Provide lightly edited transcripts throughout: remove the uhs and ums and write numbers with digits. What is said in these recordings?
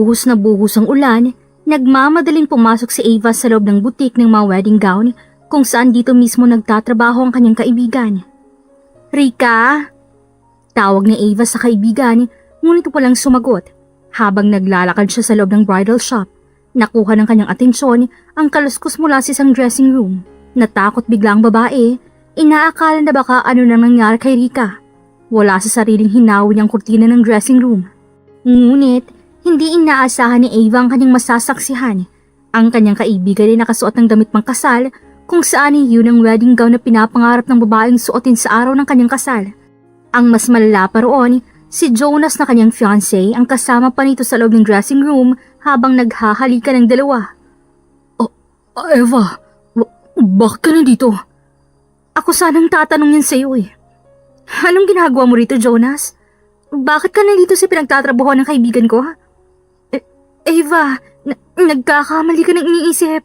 buhos na buhos ang ulan, nagmamadaling pumasok si Ava sa loob ng butik ng mga wedding gown kung saan dito mismo nagtatrabaho ang kanyang kaibigan. Rika? Tawag ni Ava sa kaibigan, ngunit walang sumagot. Habang naglalakad siya sa loob ng bridal shop, nakuha ng kanyang atensyon ang kaluskos mula sa isang dressing room. Natakot bigla ang babae, inaakala na baka ano nang nangyari kay Rika. Wala sa sariling hinawi niyang kurtina ng dressing room. Ngunit, hindi inaasahan ni Ava ang kanyang masasaksihan. Ang kanyang kaibigan ay nakasuot ng damit pangkasal kung saan yun ang wedding gown na pinapangarap ng babaeng suotin sa araw ng kanyang kasal. Ang mas malala pa roon, si Jonas na kanyang fiancé ang kasama pa nito sa loob ng dressing room habang naghahalikan ng dalawa. Eva, bakit ka nandito? Ako sanang tatanungin sa iyo eh. Anong ginagawa mo rito, Jonas? Bakit ka nandito sa pinagtatrabahoan ng kaibigan ko? Eva, nagkakamali ka ng iniisip.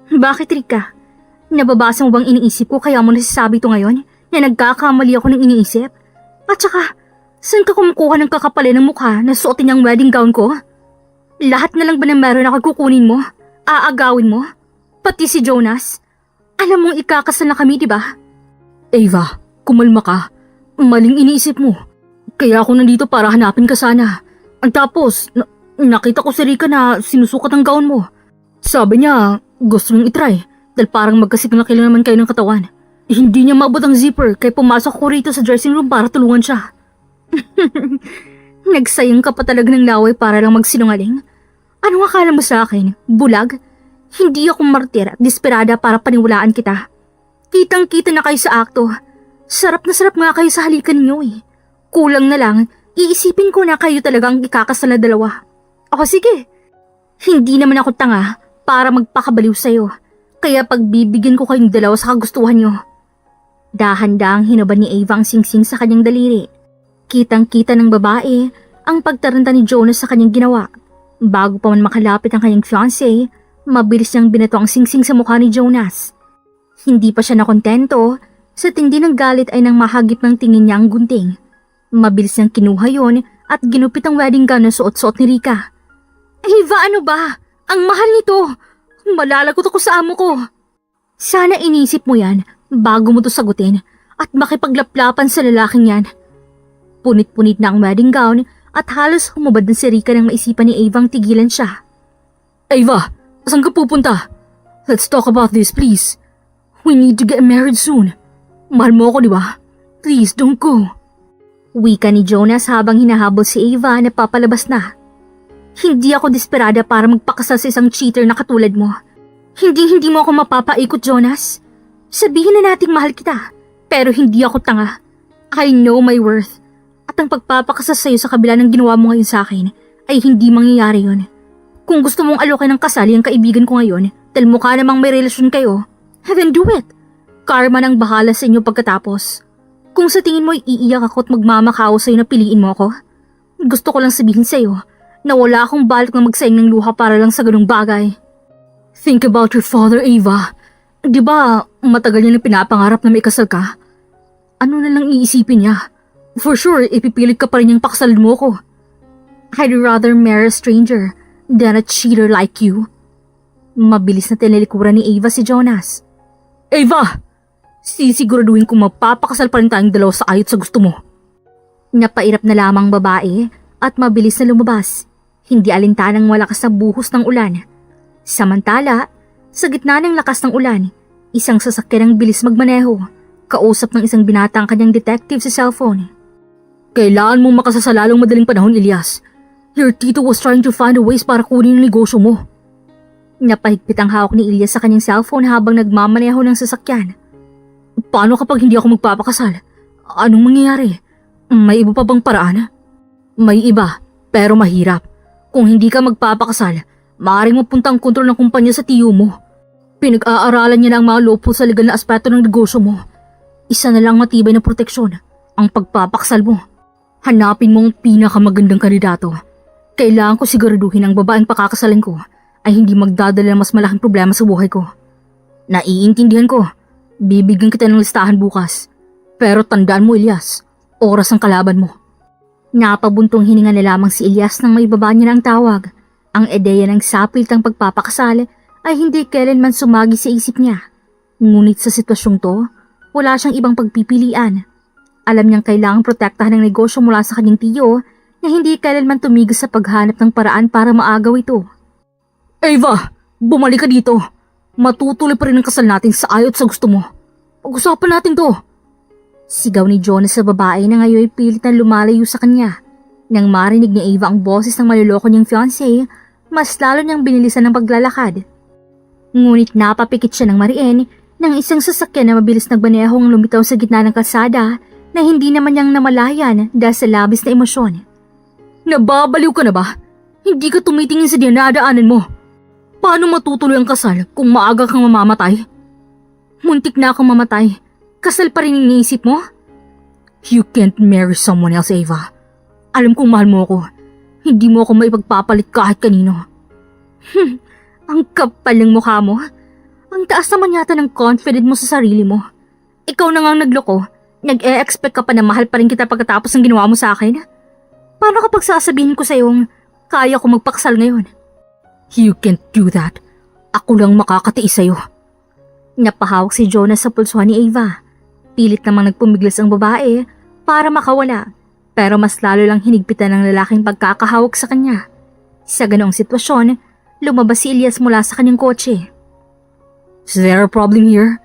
Bakit, Rika? Nababasa mo bang iniisip ko kaya mo nasasabi ito ngayon na nagkakamali ako ng iniisip? At saka, saan ka kumukuha ng kakapalin ng mukha na suotin niyang wedding gown ko? Lahat na lang ba na meron ako kukunin mo? Aagawin mo? Pati si Jonas? Alam mong ikakasal na kami, di ba? Ava, kumalma ka. Maling iniisip mo. Kaya ako nandito para hanapin ka sana. Tapos, nakita ko si Rika na sinusukat ang gown mo. Sabi niya, gusto niyang itry dahil parang magkasiklaki lang naman kayo ng katawan. Hindi niya maabot ang zipper kaya pumasok ko rito sa dressing room para tulungan siya. Nagsayang ka pa talaga ng laway para lang magsinungaling? Anong akala mo sa akin? Bulag? Hindi ako martir at desperada para paniwalaan kita. Kitang-kita na kayo sa akto. Sarap na sarap nga kayo sa halikan niyo eh. Kulang na lang, iisipin ko na kayo talagang ikakasal na dalawa. O sige, hindi naman ako tanga para magpakabaliw sa'yo. Kaya pagbibigyan ko kayong dalawa sa kagustuhan niyo. Dahan-dahang hinaban ni Ava ang singsing sa kanyang daliri. Kitang-kita ng babae ang pagtaranta ni Jonas sa kanyang ginawa. Bago pa man makalapit ang kanyang fiancé, mabilis niyang binato ang singsing sa mukha ni Jonas. Hindi pa siya nakontento, sa tindi ng galit ay nang mahagip ng tingin niya ang gunting. Mabilis niyang kinuha yon at ginupit ang wedding gown na suot-suot ni Rika. Ava, ano ba? Ang mahal nito! Malalagot ako sa amo ko. Sana inisip mo yan bago mo to sagutin at makipaglaplapan sa lalaking yan. Punit-punit na ang wedding gown at halos humubad na si Rika nang maisipan ni Ava ang tigilan siya. Ava, saan ka pupunta? Let's talk about this, please. We need to get married soon. Mahal mo ako, di ba? Please, don't go. Wika ni Jonas habang hinahabol si Ava na papalabas na. Hindi ako desperada para magpakasal sa isang cheater na katulad mo. Hindi mo ako mapapaikot, Jonas. Sabihin na nating mahal kita, pero hindi ako tanga. I know my worth. At ang pagpapakasal sa'yo sa kabila ng ginawa mo ngayon sa akin ay hindi mangyayari yun. Kung gusto mong alokin ng kasal yung kaibigan ko ngayon dahil mukha namang may relasyon kayo, then do it. Karma nang bahala sa inyo pagkatapos. Kung sa tingin mo iiyak ako at magmamakaawa sa'yo na piliin mo ako, gusto ko lang sabihin sa'yo na wala akong balak na magsayang ng luha para lang sa ganung bagay. Think about your father, Ava. Di ba matagal niya na pinapangarap na may kasal ka? Ano na lang iisipin niya? For sure, ipipilit ka pa rin niyang pakasalin mo ko. I'd rather marry a stranger than a cheater like you. Mabilis na tinilikuran ni Ava si Jonas. Ava! Sisiguraduhin kong mapapakasal pa rin tayong dalawa sa ayot sa gusto mo. Napairap na lamang babae at mabilis na lumabas. Hindi alintanang malakas na buhos ng ulan. Samantala, sa gitna ng lakas ng ulan, isang sasakyan ang bilis magmaneho. Kausap ng isang binata ang kanyang detective sa cellphone. Kailangan mong makasasalalong madaling panahon, Elias. Your tito was trying to find a ways para kunin ang negosyo mo. Napahigpit ang hawak ni Elias sa kanyang cellphone habang nagmamaneho ng sasakyan. Paano kapag hindi ako magpapakasal? Anong mangyayari? May iba pa bang paraan? May iba, pero mahirap. Kung hindi ka magpapakasal, maaaring mapunta ang kontrol ng kumpanya sa tiyo mo. Pinag-aaralan niya na ang mga loophole sa legal na aspeto ng negosyo mo. Isa na lang matibay na proteksyon, ang pagpapakasal mo. Hanapin mo ang pinakamagandang kandidato. Kailangan ko siguraduhin ang babaeng pakakasalan ko ay hindi magdadala ng mas malaking problema sa buhay ko. Naiintindihan ko. Bibigyan kita ng listahan bukas. Pero tandaan mo, Elias, oras ang kalaban mo. Napabuntong hininga na lamang si Elias nang maibaba niya na ang tawag. Ang ideya ng sapilitang pagpapakasal ay hindi kailanman sumagi sa isip niya. Ngunit sa sitwasyong to, wala siyang ibang pagpipilian. Alam niyang kailangang protektahan ng negosyo mula sa kanyang tiyo na hindi kailanman tumigil sa paghanap ng paraan para maagaw ito. Ava, bumalik ka dito. Matutuloy pa rin ang kasal natin sa ayaw at sa gusto mo. Pag-usapan natin to. Sigaw ni Jonas sa babae na ngayon ay pilit na lumalayo sa kanya. Nang marinig ni Ava ang boses ng maluloko niyang fiancé, mas lalo niyang binilisan ng paglalakad. Ngunit napapikit siya ng mariin ng isang sasakyan na mabilis nagbanehong lumitaw sa gitna ng kalsada na hindi naman niyang namalayan dahil sa labis na emosyon. Nababaliw ka na ba? Hindi ka tumitingin sa dinadaanan mo. Paano matutuloy ang kasal kung maaga kang mamamatay? Muntik na akong mamatay. Kasal pa rin iniisip mo? You can't marry someone else, Ava. Alam kong mahal mo ako. Hindi mo ako maipagpapalit kahit kanino. Ang kapal ng mukha mo. Ang taas naman yata ng confident mo sa sarili mo. Ikaw na ngang nagloko. Nag-e-expect ka pa na mahal pa rin kita pagkatapos ng ginawa mo sa akin? Paano kapag sasabihin ko sa'yong kaya ko magpakasal ngayon? You can't do that. Ako lang makakatiis sa'yo. Napahawak si Jonas sa pulsuhan ni Ava. Pilit namang nagpumiglas ang babae para makawala. Pero mas lalo lang hinigpitan ng lalaking pagkakahawak sa kanya. Sa ganoong sitwasyon, lumabas si Elias mula sa kanyang kotse. Is there a problem here?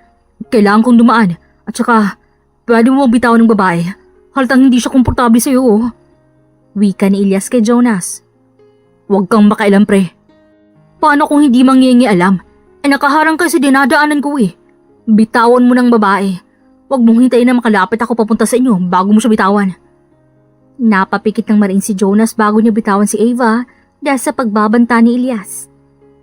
Kailangan kong dumaan. At saka, pwede mo bitawan ng babae. Halatang hindi siya komportable sa'yo, oh. Wika ni Elias kay Jonas. Huwag kang makailam, pre. Paano kung hindi mangyengi alam? Nakaharang ka sa dinadaanan ko eh. Bitawan mo ng babae. Huwag mong hintayin na makalapit ako papunta sa inyo bago mo siya bitawan. Napapikit ng marin si Jonas bago niya bitawan si Ava dahil sa pagbabanta ni Elias.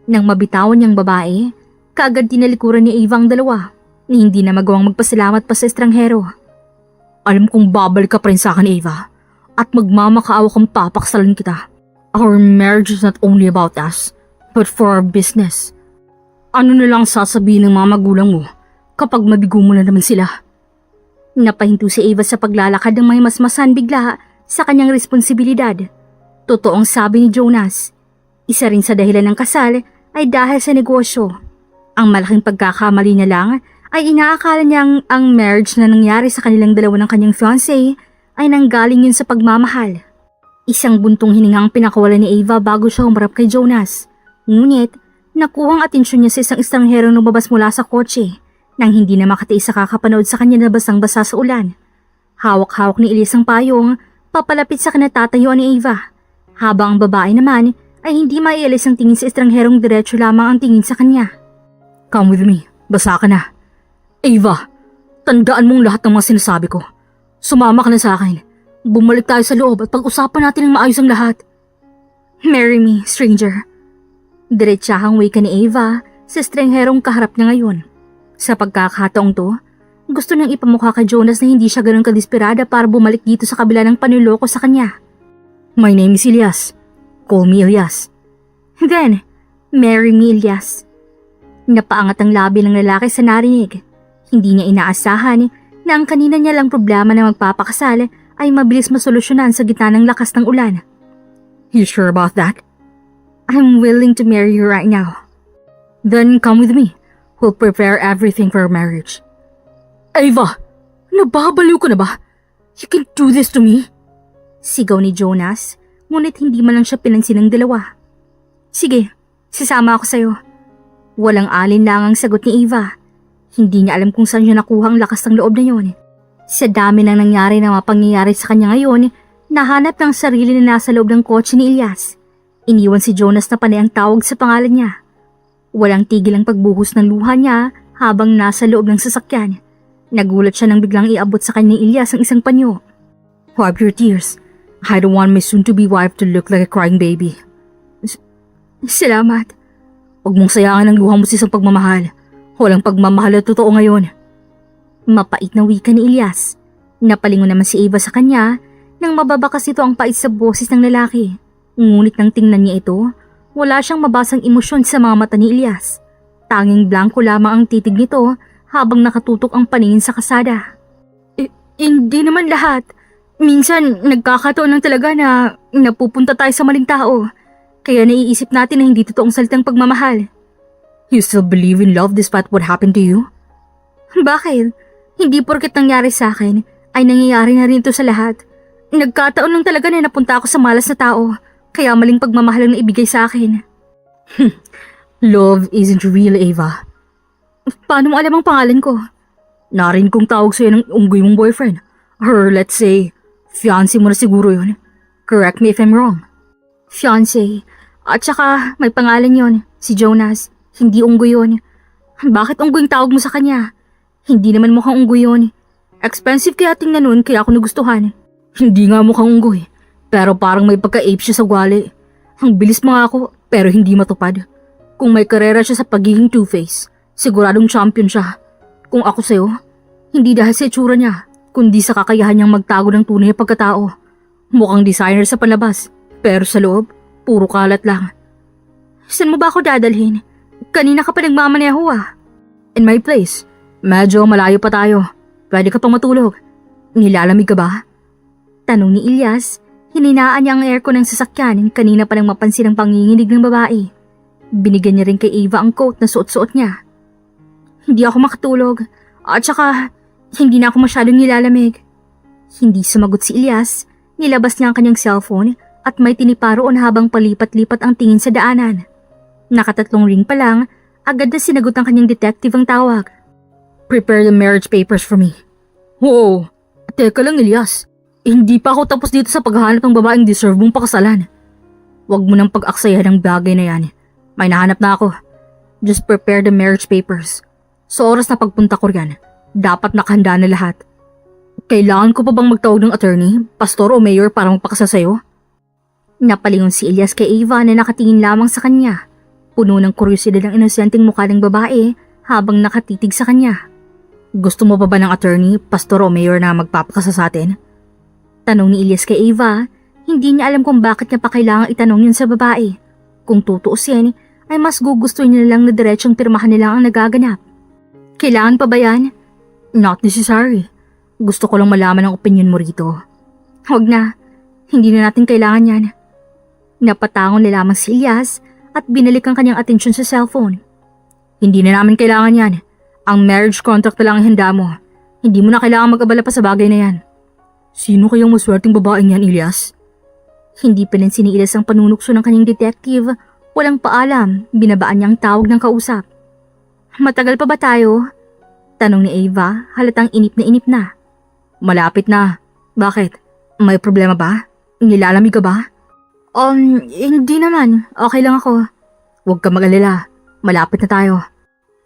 Nang mabitawan niyang babae, kaagad tinalikuran ni Ava ang dalawa ni hindi na magawang magpasalamat pa sa estranghero. Alam kong babalik ka pa rin sa akin, Ava, at magmamakaawa kang papaksalan kita. Our marriage is not only about us, but for our business. Ano na lang sasabihin ng mga magulang mo kapag mabigo mo na naman sila? Napahinto si Ava sa paglalakad ng may masmasan bigla sa kanyang responsibilidad. Totoong sabi ni Jonas, isa rin sa dahilan ng kasal ay dahil sa negosyo. Ang malaking pagkakamali niya lang ay inaakala niyang ang marriage na nangyari sa kanilang dalawa ng kanyang fiancé ay nanggaling yun sa pagmamahal. Isang buntong hininga ang pinakawalan ni Ava bago siya humarap kay Jonas. Ngunit, nakuhang atensyon niya sa isang estranghero lumabas mula sa kotse nang hindi na makatiis sa kakapanood sa kanya na basang-basa sa ulan. Hawak-hawak ni Elias ang payong, papalapit sa kinatatayuan ni Ava. Habang ang babae naman ay hindi maialis ang tingin sa estrangherong diretso lamang ang tingin sa kanya. Come with me, basa ka na. Ava, tandaan mong lahat ng mga sinasabi ko. Sumama ka na sa akin. Bumalik tayo sa loob at pag-usapan natin ng maayos ang lahat. Marry me, stranger. Diretsahang wika ni Ava sa estrangherong kaharap niya ngayon. Sa pagkakataong to, gusto niyang ipamukha kay Jonas na hindi siya ganun kadesperada para bumalik dito sa kabila ng panuloko sa kanya. My name is Elias. Call me Elias. Then, marry me, Elias. Napaangat ang labi ng lalaki sa narinig. Hindi niya inaasahan na ang kanina niya lang problema na magpapakasal ay mabilis masolusyonan sa gitna ng lakas ng ulan. You sure about that? I'm willing to marry you right now. Then come with me. We'll prepare everything for our marriage. Ava, nababaliw ka na ba? You can't do this to me. Sigaw ni Jonas, ngunit hindi man lang siya pinansin ng dalawa. Sige, sasama ako sa'yo. Walang alin lang ang sagot ni Ava. Hindi niya alam kung saan niya nakuha ang lakas ng loob na yon. Sa dami ng nangyari na mga pangyayari sa kanya ngayon, nahanap ng sarili na nasa loob ng kotse ni Elias. Iniwan si Jonas na panay ang tawag sa pangalan niya. Walang tigil ang pagbuhos ng luha niya habang nasa loob ng sasakyan. Nagulat siya nang biglang iabot sa kanya ni Elias ang isang panyo. Wipe your tears. I don't want my soon-to-be wife to look like a crying baby. Salamat. Huwag mong sayangin ang luha mo sa isang pagmamahal. Walang pagmamahal na totoo ngayon. Mapait na wika ni Elias. Napalingon naman si Ava sa kanya nang mababakas ito ang pait sa boses ng lalaki. Ngunit nang tingnan niya ito, wala siyang mabasang emosyon sa mga mata ni Elias. Tanging blanko lamang ang titig nito habang nakatutok ang paningin sa kasada. Hindi naman lahat. Minsan nagkakataon lang talaga na napupunta tayo sa maling tao. Kaya naiisip natin na hindi totoong salitang pagmamahal. You still believe in love despite what happened to you? Bakit? Hindi porket nangyari sa akin, ay nangyayari na rin ito sa lahat. Nagkataon lang talaga na napunta ako sa malas na tao, kaya maling pagmamahal ang naibigay sa akin. Love isn't real, Ava. Paano mo alam ang pangalan ko? Narinig kong tawag sa'yo ng unggoy mong boyfriend. Or let's say, fiancé mo na siguro yun. Correct me if I'm wrong. Fiancé. At saka may pangalan yon, si Jonas. Hindi unggoy yun. Bakit unggoy yung tawag mo sa kanya? Hindi naman mukhang unggoy yun. Expensive kaya tingnan nun kaya ako nagustuhan. Hindi nga mukhang unggoy, pero parang may pagka-ape siya sa gwali. Ang bilis mga ako, pero hindi matupad. Kung may karera siya sa pagiging two-face, siguradong champion siya. Kung ako sa'yo, hindi dahil sa itsura niya, kundi sa kakayahan niyang magtago ng tunay na pagkatao. Mukhang designer sa palabas, pero sa loob, puro kalat lang. Saan mo ba ako dadalhin? Kanina ka pa nagmamaneho ah. In my place, medyo malayo pa tayo. Pwede ka pang matulog. Nilalamig ka ba? Tanong ni Ilyas, hininaan niya ang aircon ng sasakyan kanina pa nang mapansin ang panginginig ng babae. Binigyan niya rin kay Ava ang coat na suot-suot niya. Hindi ako makatulog at saka hindi na ako masyadong nilalamig. Hindi sumagot si Ilyas, nilabas niya ang kanyang cellphone at may tiniparoon habang palipat-lipat ang tingin sa daanan. Nakatatlong ring pa lang, agad na sinagot ang kanyang detective ang tawag. Prepare the marriage papers for me. Oo. Teka lang, Ilyas. Hindi pa ako tapos dito sa paghahanap ng babaeng deserve mong pakasalan. Huwag mo nang pag-aksayahan ng bagay na yan. May nahanap na ako. Just prepare the marriage papers. Sa oras na pagpunta ko riyan, dapat nakahanda na lahat. Kailangan ko pa bang magtawag ng attorney, pastor o mayor para magpakasal sa'yo? Napalingon si Ilyas kay Ava na nakatingin lamang sa kanya. Puno ng kuryosidad ang inosenteng mukha ng babae habang nakatitig sa kanya. Gusto mo pa ba ng attorney, pastor o mayor na magpapakasal sa atin? Tanong ni Ilyas kay Ava, hindi niya alam kung bakit niya pa kailangang itanong yun sa babae. Kung tutuusin, ay mas gugustuhin niya lang na diretsong pirmahan nila ang nagaganap. Kailangan pa ba yan? Not necessary. Gusto ko lang malaman ang opinion mo rito. Huwag na. Hindi na natin kailangan yan. Napatangon na lamang si Ilyas at binalik ang kanyang atensyon sa cellphone. Hindi na namin kailangan yan. Ang marriage contract na lang ang handa mo. Hindi mo na kailangan mag-abala pa sa bagay na yan. Sino kayang maswerteng babaeng yan, Ilyas? Hindi pinansin ni Ilyas ang panunukso ng kanyang detective. Walang paalam, binabaan niya ang tawag ng kausap. Matagal pa ba tayo? Tanong ni Ava, halatang inip na. Malapit na. Bakit? May problema ba? Nilalamig ka ba? Hindi naman. Okay lang ako. Huwag ka mag-alala. Malapit na tayo.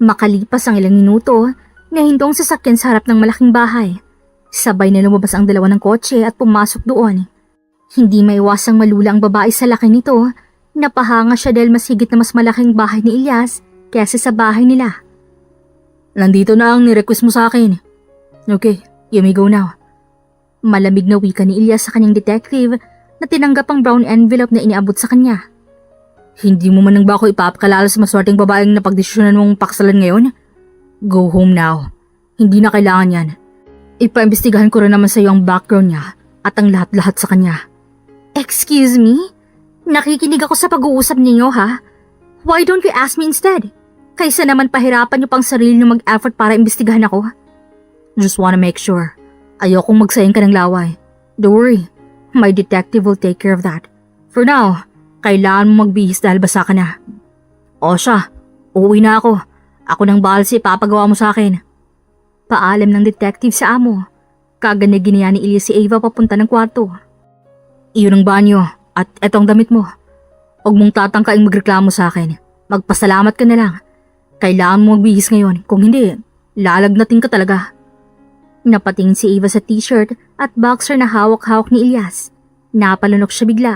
Makalipas ang ilang minuto, nahinto ang sasakyan sa harap ng malaking bahay. Sabay na lumabas ang dalawa ng kotse at pumasok doon. Hindi maiwasang malula ang babae sa laki nito. Napahanga siya dahil mas higit na mas malaking bahay ni Ilyas kaysa sa bahay nila. Nandito na ang nirequest mo sa akin. Okay, you may go now. Malamig na wika ni Ilyas sa kanyang detective na tinanggap ang brown envelope na iniabot sa kanya. Hindi mo man nang ba ako ipapakalala sa maswerteng babaeng napagdesisyonan mong pakasalan ngayon? Go home now. Hindi na kailangan yan. Ipaimbestigahan ko rin naman sa iyo ang background niya at ang lahat-lahat sa kanya. Excuse me? Nakikinig ako sa pag-uusap ninyo ha? Why don't you ask me instead? Kaysa naman pahirapan niyo pang sarili niyo mag-effort para imbestigahan ako. Just wanna make sure. Ayokong magsayang ka ng laway. Don't worry. My detective will take care of that. For now, kailangan mo magbihis dahil basa ka na. O siya, uuwi na ako. Ako nang bahal sa ipapagawa mo sa akin. Paalam ng detective sa amo. Kagad na ginaya ni Ilyas si Ava papunta ng kwarto. Iyon ang banyo at etong damit mo. Huwag mong tatangkaing magreklamo sa akin. Magpasalamat ka na lang. Kailangan mo magbihis ngayon. Kung hindi, lalagnatin ka talaga. Napatingin si Ava sa t-shirt at boxer na hawak-hawak ni Ilyas. Napalunok siya bigla.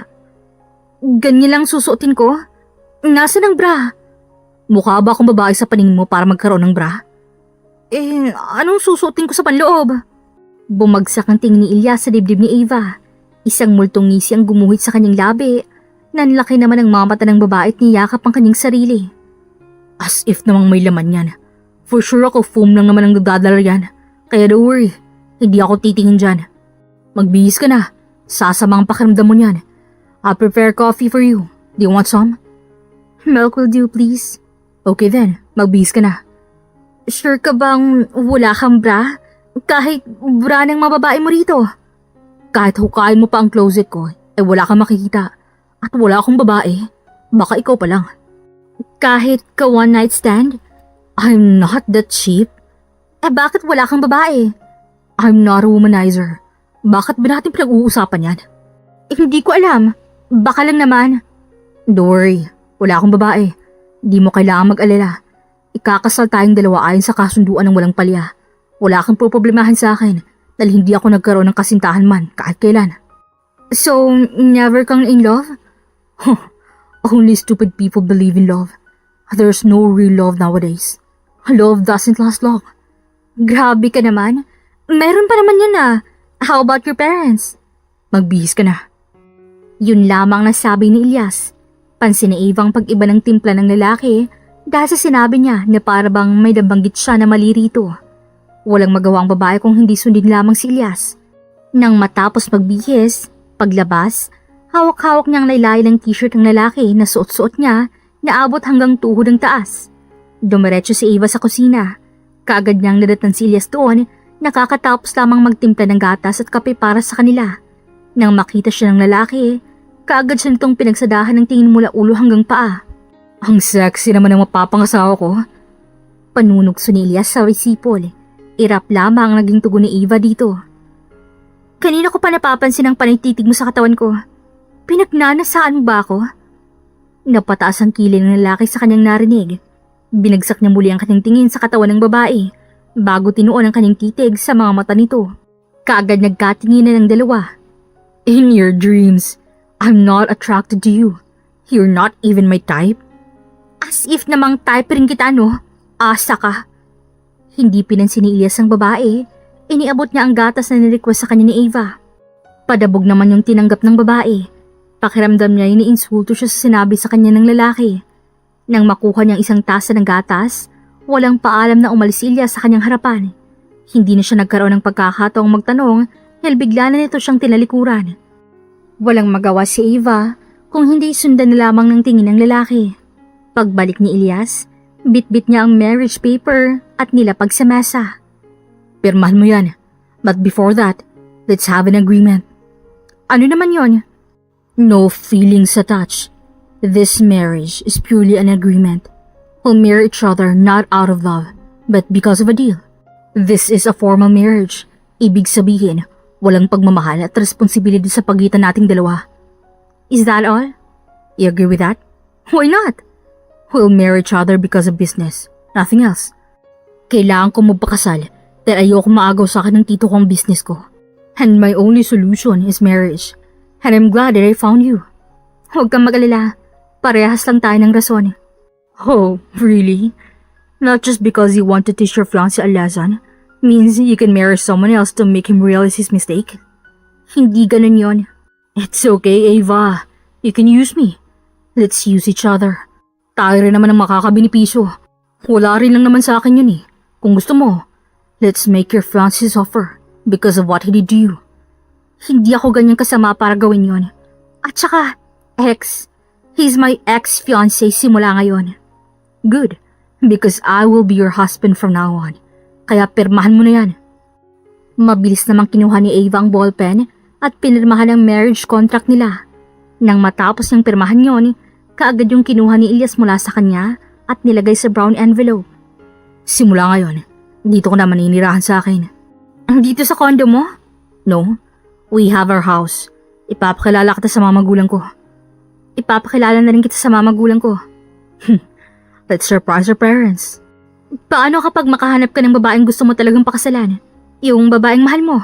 Ganyan lang susuotin ko? Nasaan ang bra? Mukha ba akong babae sa paningin mo para magkaroon ng bra? Anong susuotin ko sa panloob? Bumagsak ang tingin ni Ilyas sa dibdib ni Ava. Isang multong ngisi ang gumuhit sa kanyang labi. Nanlaki naman ang mamata ng babae at niyakap ang kanyang sarili. As if namang may laman yan. For sure ako foam lang naman ang dadadala yan. Kaya don't worry, hindi ako titingin dyan. Magbihis ka na. Sasama ang pakiramdam mo niyan. I'll prepare coffee for you. Do you want some? Milk will do, please. Okay then, magbihis ka na. Sure ka bang wala kang bra? Kahit bra ng mababae mo rito. Kahit hukayin mo pa ang closet ko, wala kang makikita. At wala akong babae. Baka ikaw pa lang. Kahit ka one night stand? I'm not that cheap. Bakit wala kang babae? I'm not a womanizer. Bakit ba natin pinag-uusapan yan? Hindi ko alam. Baka lang naman. Don't worry, wala akong babae. Di mo kailangan mag-alala. Ikakasal tayong dalawa ayon sa kasunduan ng walang palya. Wala kang poproblemahan sa akin dahil hindi ako nagkaroon ng kasintahan man kahit kailan. So, never kang in love? Only stupid people believe in love. There's no real love nowadays. Love doesn't last long. Grabe ka naman. Meron pa naman yun ah. How about your parents? Magbihis ka na. Yun lamang nasabi ni Ilyas. Pansin ni Eva ang pag-iba ng timpla ng lalaki dahil sa sinabi niya na para bang may nabanggit siya na mali rito. Walang magawang babae kung hindi sundin lamang si Ilyas. Nang matapos magbihis, paglabas, hawak-hawak niyang laylay ng t-shirt ng lalaki na suot-suot niya na abot hanggang tuhod ng taas. Dumiretso si Eva sa kusina. Kaagad niyang nadatnan si Ilyas doon, nakakatapos lamang magtimpla ng gatas at kape para sa kanila. Nang makita siya ng lalaki, kaagad siya nitong pinagsadahan ng tingin mula ulo hanggang paa. Ang sexy naman ng mapapangasawa ko. Panunokso ni Ilyas sa sipol. Irap lamang ang naging tugon ni Eva dito. Kanina ko pa napapansin ang panititig mo sa katawan ko. Pinagnanasaan mo ba ako? Napataas ang kilay ng lalaki sa kanyang narinig. Binagsak niya muli ang kanyang tingin sa katawan ng babae bago tinuon ang kanyang titig sa mga mata nito. Kaagad nagkatinginan ng dalawa. In your dreams, I'm not attracted to you. You're not even my type. As if namang type rin kita, no? Asa ka. Hindi pinansin ni Ilyas ang babae. Iniabot niya ang gatas na nirequest sa kanya ni Eva. Padabog naman yung tinanggap ng babae. Pakiramdam niya iniinsulto siya sa sinabi sa kanya ng lalaki. Nang makuha niyang isang tasa ng gatas, walang paalam na umalis si Ilyas sa kanyang harapan. Hindi na siya nagkaroon ng pagkakataong magtanong dahil bigla na nito siyang tinalikuran. Walang magawa si Eva kung hindi sundan na lamang ng tingin ng lalaki. Pagbalik ni Ilyas, bitbit niya ang marriage paper at nilapag sa mesa. Pirmahan mo yan. But before that, let's have an agreement. Ano naman yon? No feelings attached. This marriage is purely an agreement. We'll marry each other not out of love, but because of a deal. This is a formal marriage. Ibig sabihin, walang pagmamahal at responsibility sa pagitan nating dalawa. Is that all? You agree with that? Why not? We'll marry each other because of business. Nothing else. Kailangan ko magpakasal dahil ayoko maagaw sa akin ng tito ko ang business ko. And my only solution is marriage. And I'm glad that I found you. Huwag kang mag-alala. Parehas lang tayo ng rason. Oh, really? Not just because you want to teach your fiancé a lesson means you can marry someone else to make him realize his mistake? Hindi ganun yon. It's okay, Ava. You can use me. Let's use each other. Tayo rin naman ang makakabinipisyo. Wala rin lang naman sa akin yun eh. Kung gusto mo, let's make your fiancé suffer because of what he did to you. Hindi ako ganyan kasama para gawin yon. At saka, he's my ex-fiancé simula ngayon. Good, because I will be your husband from now on. Kaya pirmahan mo na yan. Mabilis namang kinuha ni Ava ang ballpen at pinirmahan ang marriage contract nila. Nang matapos niyang pirmahan yon, kaagad yung kinuha ni Ilyas mula sa kanya at nilagay sa brown envelope. Simula ngayon, dito ko na maninirahan sa akin. Dito sa condo mo? No, we have our house. Ipapakilala kita sa mga magulang ko. Ipapakilala na rin kita sa mga magulang ko. Let's surprise our parents. Paano kapag makahanap ka ng babaeng gusto mo talagang pakasalan? Yung babaeng mahal mo?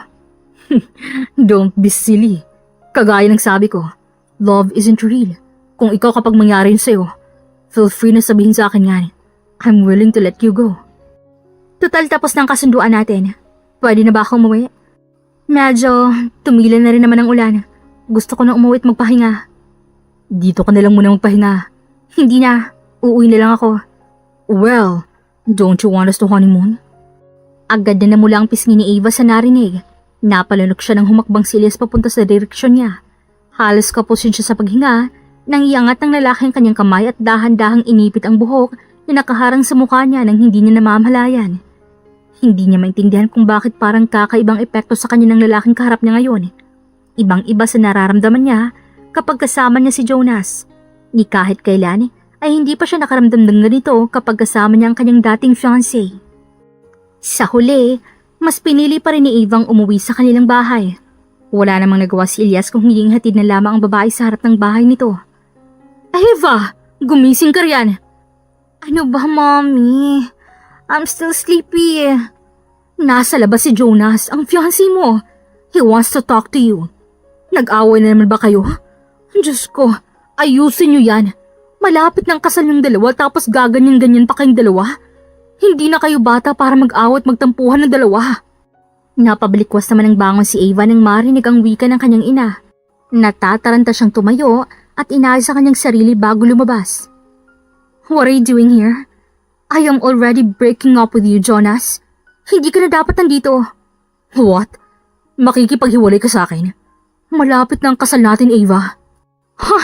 Don't be silly. Kagaya ng sabi ko, love isn't real. Kung ikaw kapag mangyari yun sa'yo, feel free na sabihin sa akin yan. I'm willing to let you go. Total tapos ng kasunduan natin. Pwede na ba ako umuwi? Medyo tumila na rin naman ang ulan. Gusto ko na umuwi at magpahinga. Dito ka na lang muna magpahinga. Hindi na. Uuwi na lang ako. Well, don't you want us to honeymoon? Agad na namula ang pisngi ni Ava sa narinig. Napalunok siya ng humakbang si Ilyas papunta sa direksyon niya. Halos kapusin siya sa paghinga Nang iangat ng lalaki ang kanyang kamay at dahan-dahang inipit ang buhok na nakaharang sa mukha niya nang hindi niya namamalayan. Hindi niya maintindihan kung bakit parang kakaibang epekto sa kanya ng lalaking kaharap niya ngayon. Ibang-iba sa nararamdaman niya kapag kasama niya si Jonas. Ni kahit kailan ay hindi pa siya nakaramdam ng ganito kapag kasama niya ang kanyang dating fiancé. Sa huli, mas pinili pa rin ni Eva ang umuwi sa kanilang bahay. Wala namang nagawa si Elias kung hindi hatid na lamang ang babae sa harap ng bahay nito. Eva! Gumising ka riyan! Ano ba, Mommy? I'm still sleepy. Nasa labas si Jonas, ang fiancé mo. He wants to talk to you. Nag-away na naman ba kayo? Diyos ko, ayusin niyo yan. Malapit ng kasal ng dalawa tapos gaganyan-ganyan pa kayong dalawa. Hindi na kayo bata para mag-awat magtampuhan ng dalawa. Napabalikwas naman ng bangon si Eva nang marinig ang wika ng kanyang ina. Natataranta siyang tumayo at inayos sa kanyang sarili bago lumabas. What are you doing here? I am already breaking up with you, Jonas. Hindi ka na dapat nandito. What? Makikipaghiwalay ka sa akin? Malapit na ang kasal natin, Eva. Ha!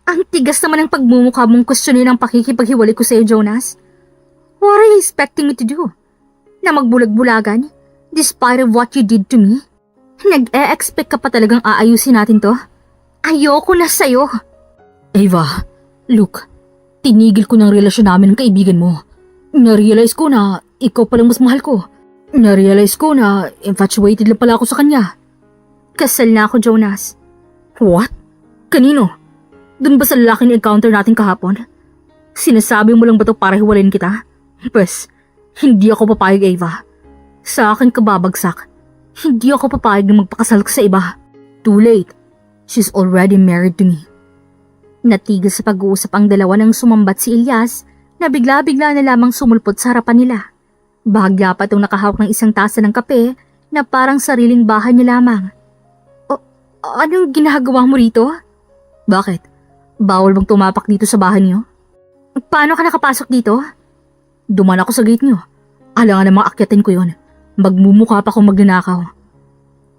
Ang tigas naman ng pagmumukha mong questionin ang pakikipaghiwalay ko sa iyo, Jonas. What are you expecting me to do? Na magbulag-bulagan? Despite of what you did to me? Nag-e-expect ka pa talagang aayusin natin to? Ayoko na sa'yo. Eva, look, tinigil ko ng relasyon namin ng kaibigan mo. Na-realize ko na ikaw palang mas mahal ko. Na-realize ko na infatuated lang pala ako sa kanya. Kasal na ako, Jonas. What? Kanino? Doon ba sa lalaking encounter natin kahapon? Sinasabi mo lang ba ito para hiwalayin kita? Pwes, hindi ako papayag, Eva. Sa akin ka babagsak. Hindi ako papayag na magpakasal ka sa iba. Too late. She's already married to me. Natigil sa pag-uusap ang dalawa nang sumambat si Elias na bigla-bigla na lamang sumulpot sa harapan nila. Bahagya pa itong nakahawak ng isang tasa ng kape na parang sariling bahay niya lamang. Anong ginagawa mo rito? Bakit? Bawal bang tumapak dito sa bahay niyo? Paano ka nakapasok dito? Duman ako sa gate niyo. Alangan namang akyatin ko yon. Magmumukha pa akong magnanakaw.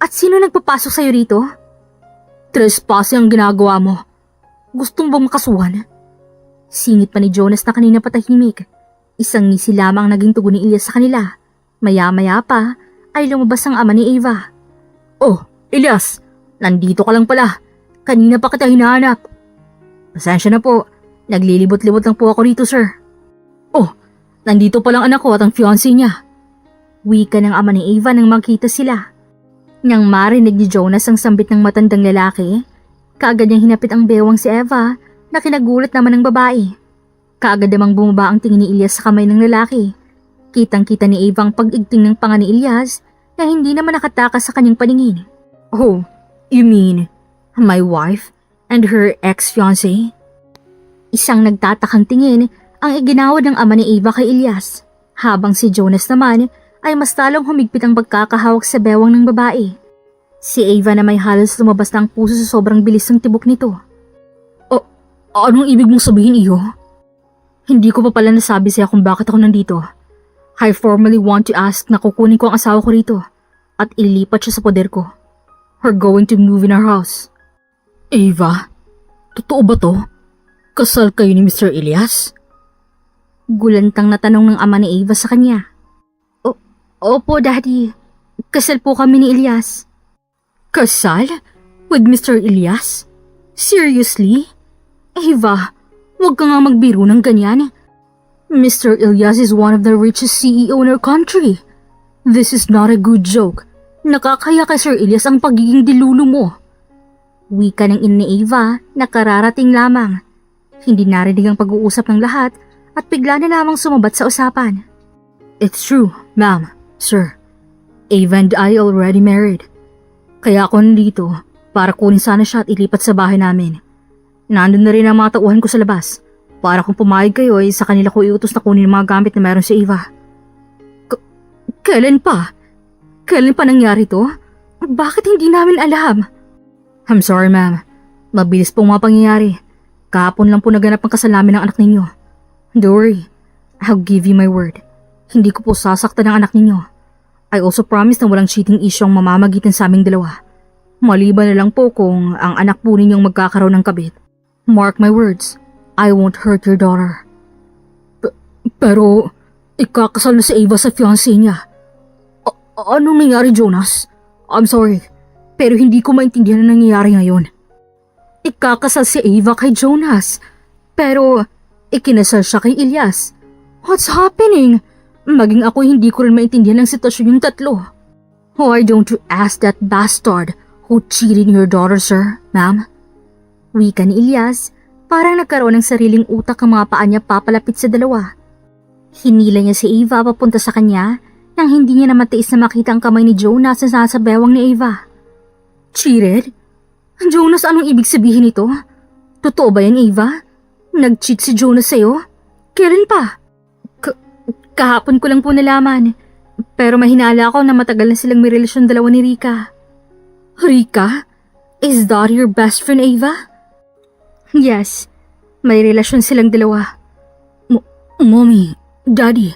At sino nagpapasok sa'yo rito? Trespassing ang ginagawa mo. Gustong bang makasuhan? Singit pa ni Jonas na kanina patahimik. Isang ngisi lamang naging tugon ni Elias sa kanila. Maya-maya pa ay lumabas ang ama ni Eva. Oh, Elias! Nandito ka lang pala. Kanina pa kita hinahanap. Pasensya na po. Naglilibot-libot lang po ako rito, sir. Oh, nandito pa lang anak ko at ang fiancé niya. Wika ng ama ni Eva nang magkita sila. Nang marinig ni Jonas ang sambit ng matandang lalaki, kaagad niyang hinapit ang bewang si Eva na kinagulat naman ng babae. Kaagad namang bumaba ang tingin ni Elias sa kamay ng lalaki. Kitang-kita ni Eva ang pag-igting ng panga ni Elias na hindi naman nakatakas sa kanyang paningin. Oh, you mean my wife and her ex-fiancé? Isang nagtatakang tingin ang iginawad ng ama ni Eva kay Elias, habang si Jonas naman ay mas talong humigpit ang pagkakahawak sa bewang ng babae. Si Eva na may halos lumabas na ang puso sa sobrang bilis ng tibok nito. Anong ibig mong sabihin, iyo? Hindi ko pa pala nasabi sa'yo kung bakit ako nandito. I formally want to ask na kukunin ko ang asawa ko rito at ililipat siya sa poder ko. We're going to move in our house. Eva, totoo ba to? Kasal kayo ni Mr. Elias? Gulantang na tanong ng ama ni Eva sa kanya. Opo, Daddy. Kasal po kami ni Elias. Kasal? With Mr. Elias? Seriously? Eva, huwag ka nga magbiro ng ganyan. Mr. Elias is one of the richest CEO in our country. This is not a good joke. Nakakaya kay Sir Elias ang pagiging dilulo mo. Wika ng ina ni Eva na kararating lamang. Hindi narinig ang pag-uusap ng lahat at bigla na lamang sumabat sa usapan. It's true, ma'am, sir. Eva and I already married. Kaya ako nandito para kunin sana siya at ilipat sa bahay namin. Nandun na rin ang mga tauhan ko sa labas. Para kung pumayag kayo ay sa kanila ko iutos na kunin ang mga gamit na meron si Eva. Kailan pa? Kailan pa nangyari to? Bakit hindi namin alam? I'm sorry, ma'am. Mabilis pong mga pangyayari. Kahapon lang po naganap ang kasal namin ng anak ninyo. Don't worry. I'll give you my word. Hindi ko po sasaktan ang anak ninyo. I also promise na walang cheating issue ang mamamagitan sa aming dalawa. Maliban na lang po kung ang anak po ninyong magkakaroon ng kabit. Mark my words, I won't hurt your daughter. Pero, ikakasal na si Ava sa fiancé niya. Anong nangyari, Jonas? I'm sorry, pero hindi ko maintindihan ang nangyayari ngayon. Ikakasal si Ava kay Jonas, pero ikinasal siya kay Ilyas. What's happening? Maging ako hindi ko rin maintindihan ang sitwasyon yung tatlo. Why don't you ask that bastard who cheated your daughter, sir, ma'am? Wika ni Ilyas, parang nagkaroon ng sariling utak ang mga paa niya papalapit sa dalawa. Hinila niya si Ava papunta sa kanya nang hindi niya na matiis na makita ang kamay ni Jonas na nasa bewang ni Ava. Cheated? Jonas, anong ibig sabihin nito? Totoo ba yan, Ava? Nag-cheat si Jonas sa'yo? Kailan pa? Kahapon ko lang po nalaman. Pero mahinala ako na matagal na silang may relasyon dalawa ni Rika. Rika? Is that your best friend, Ava? Yes, may relasyon silang dalawa. Mommy, Daddy,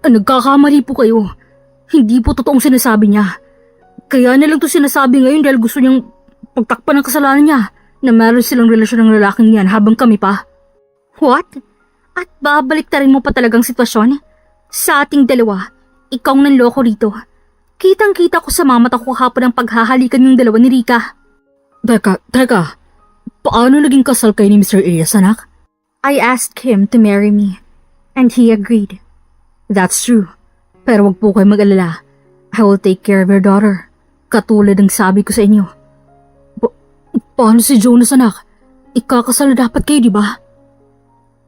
nagkakamali po kayo. Hindi po totoong sinasabi niya. Kaya na lang to sinasabi ngayon dahil gusto niyang pagtakpan ng kasalanan niya na meron silang relasyon ng lalaking yan habang kami pa. What? At babaliktarin mo pa talagang sitwasyon? Sa ating dalawa, ikaw ang nanloko rito. Kitang-kita ko sa mga mata ko kahapon ang paghahalikan yung dalawa ni Rika. Teka. Paano naging kasal kayo ni Mr. Ilyas, anak? I asked him to marry me. And he agreed. That's true. Pero wag po kayo mag-alala. I will take care of your daughter. Katulad ng sabi ko sa inyo. Paano si Jonas, anak? Ikakasal na dapat kayo, di ba?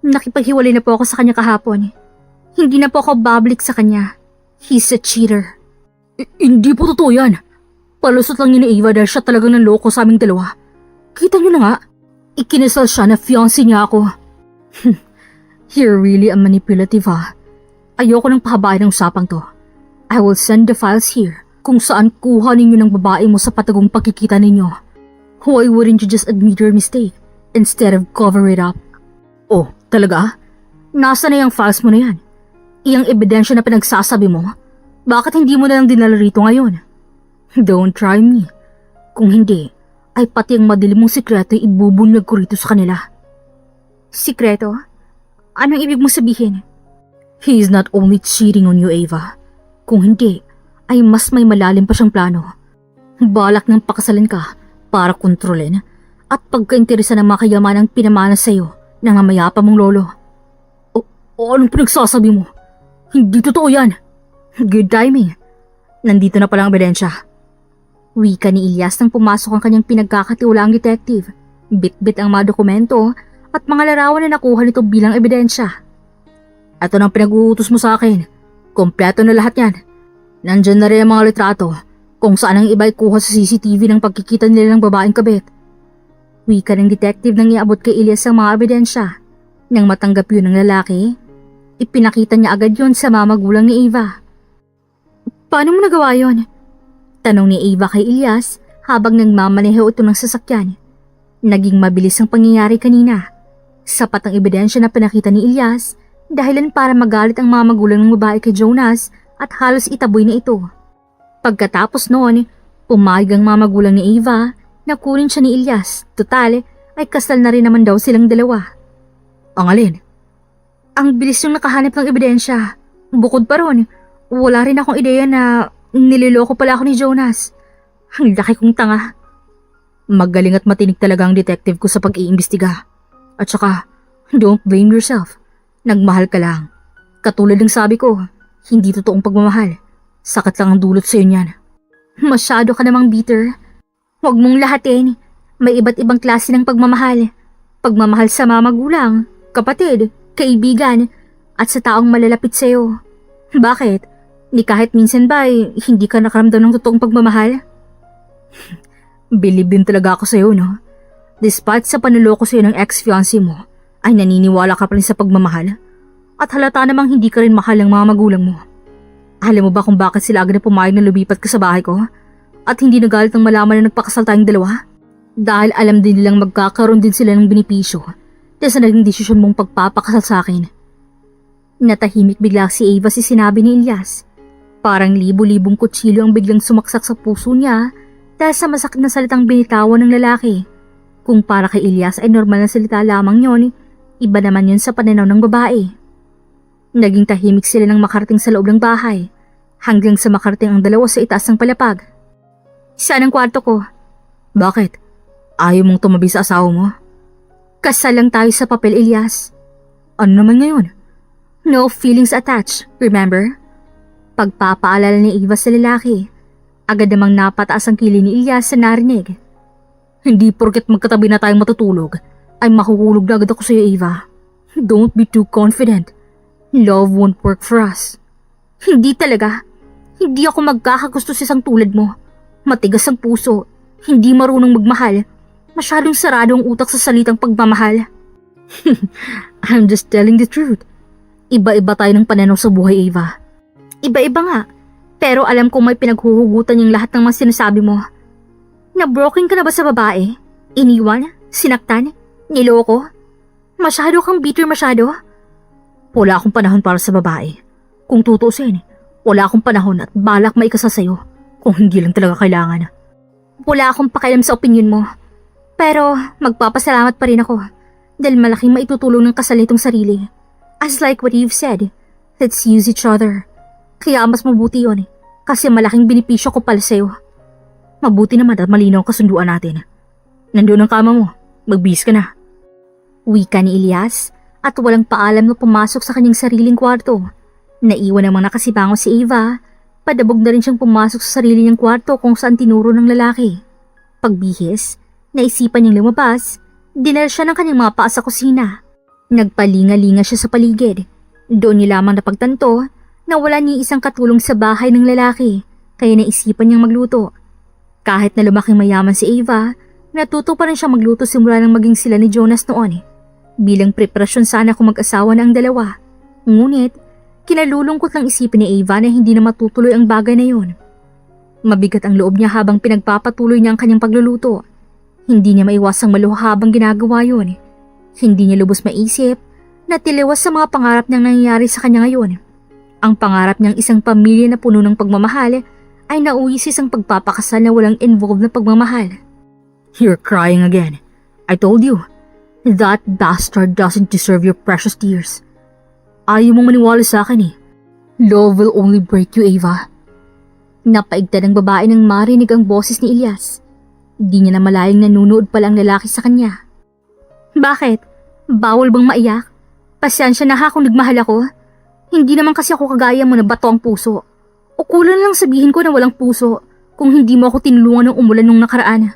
Nakipaghiwalay na po ako sa kanya kahapon. Hindi na po ako babalik sa kanya. He's a cheater. Hindi po totoo yan. Palusot lang yun ni Ava dahil siya talagang nanloko sa aming dalawa. Kita nyo na nga. Ikinasal siya na fiancé niya ako. You're really a manipulative, ha? Ayoko nang pahabain ng usapang to. I will send the files here kung saan kuha ninyo ng babae mo sa patagong pagkikita ninyo. Why wouldn't you just admit your mistake instead of cover it up? Oh, talaga? Nasa na yung files mo na yan? Iyang ebidensya na pinagsasabi mo? Bakit hindi mo na lang dinala rito ngayon? Don't try me. Kung hindi, ay pati ang madilim mong sikreto ibubunyag ko rito sa kanila. Sikreto? Anong ibig mo sabihin? He is not only cheating on you, Ava. Kung hindi, ay mas may malalim pa siyang plano. Balak ng pakasalan ka para kontrolin at pagkainteresa ng mga kayamanang pinamana sa'yo ng mayapa mong lolo. O anong pinagsasabi mo? Hindi totoo yan. Good timing. Nandito na palang ebidensya. Wika ni Ilyas nang pumasok ang kanyang pinagkakatiwalaang detective. Bit-bit ang mga dokumento at mga larawan na nakuha nito bilang ebidensya. Ito nang pinag-uutos mo sa akin. Kompleto na lahat yan. Nandyan na rin ang mga litrato kung saan ang iba ay kuha sa CCTV ng pagkikita nila ng babaeng kabit. Wika ng detective nang iabot kay Ilyas ang mga ebidensya. Nang matanggap yun ng lalaki, ipinakita niya agad yon sa mga magulang ni Ava. Paano mo nagawa yon? Tanong ni Ava kay Ilyas habang nagmamaneho ito ng sasakyan. Naging mabilis ang pangyayari kanina. Sapat ang ebidensya na pinakita ni Ilyas dahilan para magalit ang mga magulang ng babae kay Jonas at halos itaboy na ito. Pagkatapos noon, pumayag ang mga magulang ni Ava na kunin siya ni Ilyas. Total, ay kasal na rin naman daw silang dalawa. Ang alin? Ang bilis yung nakahanap ng ebidensya. Bukod pa ron, wala rin akong ideya na nililoko pala ako ni Jonas. Ang laki kong tanga. Magaling at matinig talaga ang detective ko sa pag-iimbestiga. At saka, don't blame yourself. Nagmahal ka lang. Katulad ng sabi ko, hindi totoong pagmamahal. Sakit lang ang dulot sa'yo niyan. Masyado ka namang bitter. Huwag mong lahatin. May iba't ibang klase ng pagmamahal. Pagmamahal sa mga magulang, kapatid, kaibigan, at sa taong malalapit sa'yo. Bakit? Ni kahit minsan ba hindi ka nakaramdam ng totoong pagmamahal? Believe din talaga ako sa'yo, no? Despite sa panuloko sa'yo ng ex-fiancé mo, ay naniniwala ka pa rin sa pagmamahal? At halata namang hindi ka rin mahal ng mga magulang mo. Alam mo ba kung bakit sila agad na pumayag na lumipat ka sa bahay ko? At hindi nagalit ng malaman na nagpakasal tayong dalawa? Dahil alam din nilang magkakaroon din sila ng benepisyo dahil sa naging desisyon mong pagpapakasal sa akin. Natahimik bigla si Ava sa sinabi ni Ilyas. Parang libo-libong kutsilyo ang biglang sumaksak sa puso niya dahil sa masakit na salitang binitawan ng lalaki. Kung para kay Ilyas ay normal na salita lamang yon, iba naman yun sa pananaw ng babae. Naging tahimik sila nang makarating sa loob ng bahay, hanggang sa makarating ang dalawa sa itaas ng palapag. Saan ang kwarto ko? Bakit? Ayaw mong tumabi sa asawa mo? Kasal lang tayo sa papel, Ilyas. Ano naman ngayon? No feelings attached, remember? Pagpapaalala ni Eva sa lalaki, agad namang napataas ang kilay ni Ilyas sa narinig. Hindi porket magkatabi na tayong matutulog, ay makukulog na agad ako sa'yo, Eva. Don't be too confident. Love won't work for us. Hindi talaga. Hindi ako magkakagusto sa isang tulad mo. Matigas ang puso, hindi marunong magmahal. Masyadong sarado ang utak sa salitang pagmamahal. I'm just telling the truth. Iba-iba tayo ng pananaw sa buhay, Eva. Iba-iba nga, pero alam kong may pinaghuhugutan yung lahat ng mga sinasabi mo. Na-broken ka na ba sa babae? Iniwan? Sinaktan? Niloko? Masyado kang bitter masyado? Wala akong panahon para sa babae. Kung tutusin, wala akong panahon at balak maikasal sa'yo kung hindi lang talaga kailangan. Wala akong pakialam sa opinion mo. Pero magpapasalamat pa rin ako dahil malaking maitutulong ng kasal nitong sarili. As like what you've said, let's use each other. Kaya mas mabuti yun kasi malaking benepisyo ko pala sa'yo. Mabuti naman at malinaw ang kasunduan natin. Nandoon ang kama mo, magbihis ka na. Wika ni Ilyas at walang paalam na pumasok sa kanyang sariling kwarto. Naiwan namang nakasibango si Eva, padabog na rin siyang pumasok sa sarili niyang kwarto kung saan tinuro ng lalaki. Pagbihis, naisipan niyang lumabas, dinala siya ng kanyang mga paa sa kusina. Nagpalinga-linga siya sa paligid. Doon niya lamang napagtanto na wala niya isang katulong sa bahay ng lalaki, kaya naisipan niyang magluto. Kahit na lumaking mayaman si Eva, natuto pa rin siya magluto simula nang maging sila ni Jonas noon. Bilang preparasyon sana kung mag-asawa na ang dalawa. Ngunit, kinalulungkot lang isipin ni Eva na hindi na matutuloy ang bagay na yun. Mabigat ang loob niya habang pinagpapatuloy niya ang kanyang pagluluto. Hindi niya maiwasang maluha habang ginagawa yun. Hindi niya lubos maisip na tiliwas sa mga pangarap niyang nangyayari sa kanya ngayon. Ang pangarap niyang isang pamilya na puno ng pagmamahal ay nauwi sa isang pagpapakasal na walang involved na pagmamahal. You're crying again. I told you, that bastard doesn't deserve your precious tears. Ayaw mong maniwala sa akin eh. Love will only break you, Eva. Napaigtad ng babae nang marinig ang boses ni Ilyas. Di niya na malayang nanunood pala ang lalaki sa kanya. Bakit? Bawal bang maiyak? Pasensya na ha kung nagmahal ako. Hindi naman kasi ako kagaya mo na bato ang puso. O kulang lang sabihin ko na walang puso kung hindi mo ako tinulungan ng umulan nung nakaraan.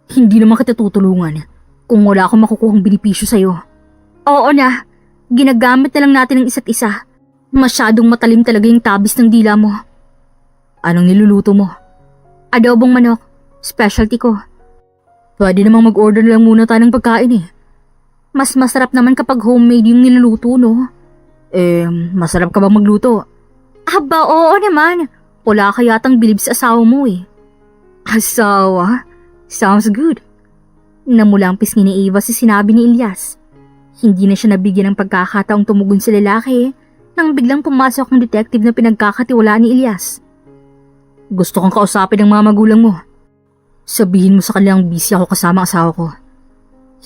Hindi naman kita tutulungan kung wala akong makukuhang benepisyo sa'yo. Oo na, ginagamit na lang natin ang isa't isa. Masyadong matalim talaga yung tabis ng dila mo. Anong niluluto mo? Adobong manok, specialty ko. Pwede namang mag-order lang muna tayo ng pagkain eh. Mas masarap naman kapag homemade yung niluluto, no? Masarap ka ba magluto? Aba, oo naman. Wala ka yatang bilib sa asawa mo eh. Asawa? Sounds good. Namula ang pisngi ni Eva sa sinabi ni Ilyas. Hindi na siya nabigyan ng pagkakataong tumugon sa lalaki nang biglang pumasok ang detective na pinagkakatiwalaan ni Ilyas. Gusto kong kausapin ng mga magulang mo. Sabihin mo sa kanilang busy ako kasama ang asawa ko.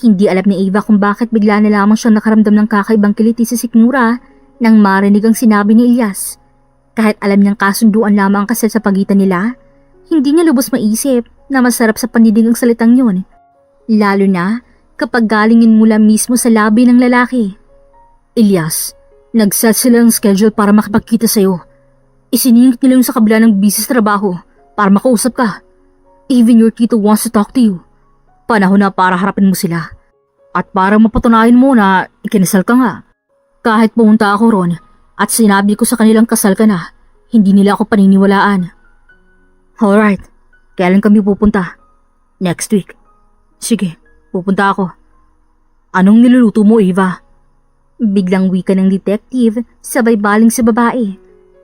Hindi alam ni Eva kung bakit bigla na lamang siyang nakaramdam ng kakaibang kiliti sa sikmura nang marinig ang sinabi ni Ilyas. Kahit alam niyang kasunduan lamang ang kasal sa pagitan nila, hindi niya lubos maisip na masarap sa pandinig ang salitang yun. Lalo na kapag galingin mula mismo sa labi ng lalaki. Ilyas, nag-set sila ng schedule para makipagkita sa'yo. Isiningit nila yung sa kabila ng business trabaho para makausap ka. Even your tito wants to talk to you. Panahon na para harapin mo sila. At para mapatunayan mo na ikinasal ka nga. Kahit pumunta ako ron at sinabi ko sa kanilang kasal ka na, hindi nila ako paniniwalaan. Alright, kailan kami pupunta? Next week. Sige, pupunta ako. Anong niluluto mo, Eva? Biglang wika ng detective sabay baling sa babae.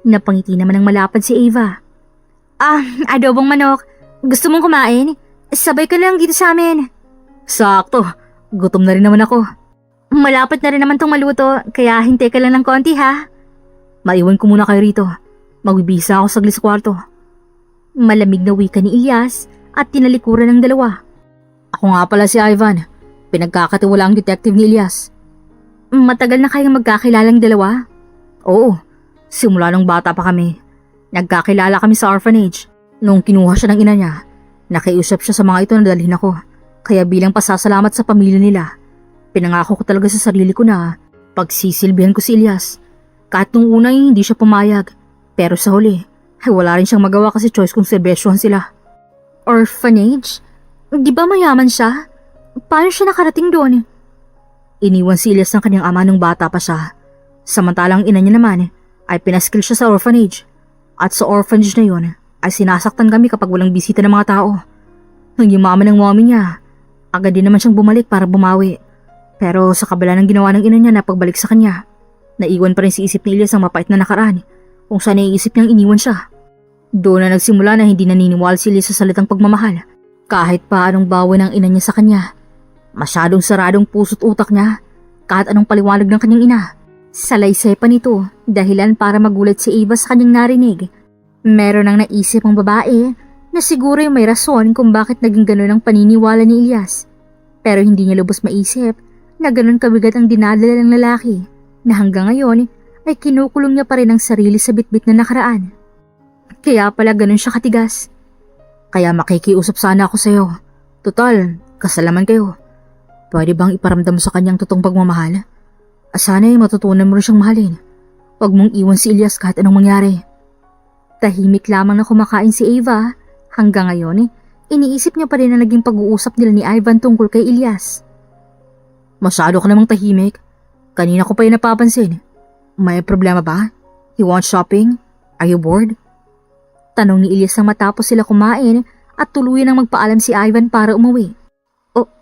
Napangiti naman ng malapad si Eva. Adobong manok. Gusto mong kumain? Sabay ka lang dito sa amin. Sakto, gutom na rin naman ako. Malapit na rin naman tong maluto, kaya hintay ka lang ng konti ha. Maiwan ko muna kayo rito. Magbibisa ako saglit sa kwarto. Malamig na wika ni Ilyas at tinalikuran ng dalawa. Ako nga pala si Ivan, pinagkakatiwalaang detective ni Elias. Matagal na kayong magkakilalang dalawa? Oo, simula nung bata pa kami. Nagkakilala kami sa orphanage. Nung kinuha siya ng ina niya, nakiusap siya sa mga ito na dalhin ako. Kaya bilang pasasalamat sa pamilya nila, pinangako ko talaga sa sarili ko na pagsisilbihan ko si Elias. Kahit nung una hindi siya pumayag. Pero sa huli, ay wala rin siyang magawa kasi choice kong serbesyohan sila. Orphanage? Di ba mayaman siya? Paano siya nakarating doon? Iniwan si Elias ng kanyang ama nung bata pa siya. Samantalang ina niya naman ay pinaskil siya sa orphanage. At sa orphanage na yun ay sinasaktan kami kapag walang bisita ng mga tao. Nung yumaman ng mommy niya, agad din naman siyang bumalik para bumawi. Pero sa kabila ng ginawa ng ina niya na pagbalik sa kanya, naiwan pa rin si isip ni Elias ang mapait na nakaraan kung saan naiisip niyang iniwan siya. Doon na nagsimula na hindi naniniwala si Elias sa salitang pagmamahal. Kahit pa anong bawi ng ina niya sa kanya. Masyadong saradong puso't utak niya kahit anong paliwanag ng kanyang ina. Salaysay pa nito dahilan para magulat si Eva sa kanyang narinig. Meron ang naisip ang babae na siguro may rason kung bakit naging ganun ang paniniwala ni Elias. Pero hindi niya lubos maisip na ganun kabigat ang dinadala ng lalaki na hanggang ngayon ay kinukulong niya pa rin ang sarili sa bitbit na nakaraan. Kaya pala ganun siya katigas. Kaya makikiusap sana ako sa'yo. Total, kasalaman kayo. Pwede bang iparamdam mo sa kanyang totoong pagmamahal? Sana'y matutunan mo rin siyang mahalin. Huwag mong iwan si Elias kahit anong mangyari. Tahimik lamang na kumakain si Eva. Hanggang ngayon, iniisip niya pa rin na naging pag-uusap nila ni Ivan tungkol kay Elias. Masyado ka namang tahimik. Kanina ko pa yung napapansin. May problema ba? You want shopping? Are you bored? Tanong ni Elias nang matapos sila kumain at tuluyan nang magpaalam si Ivan para umuwi.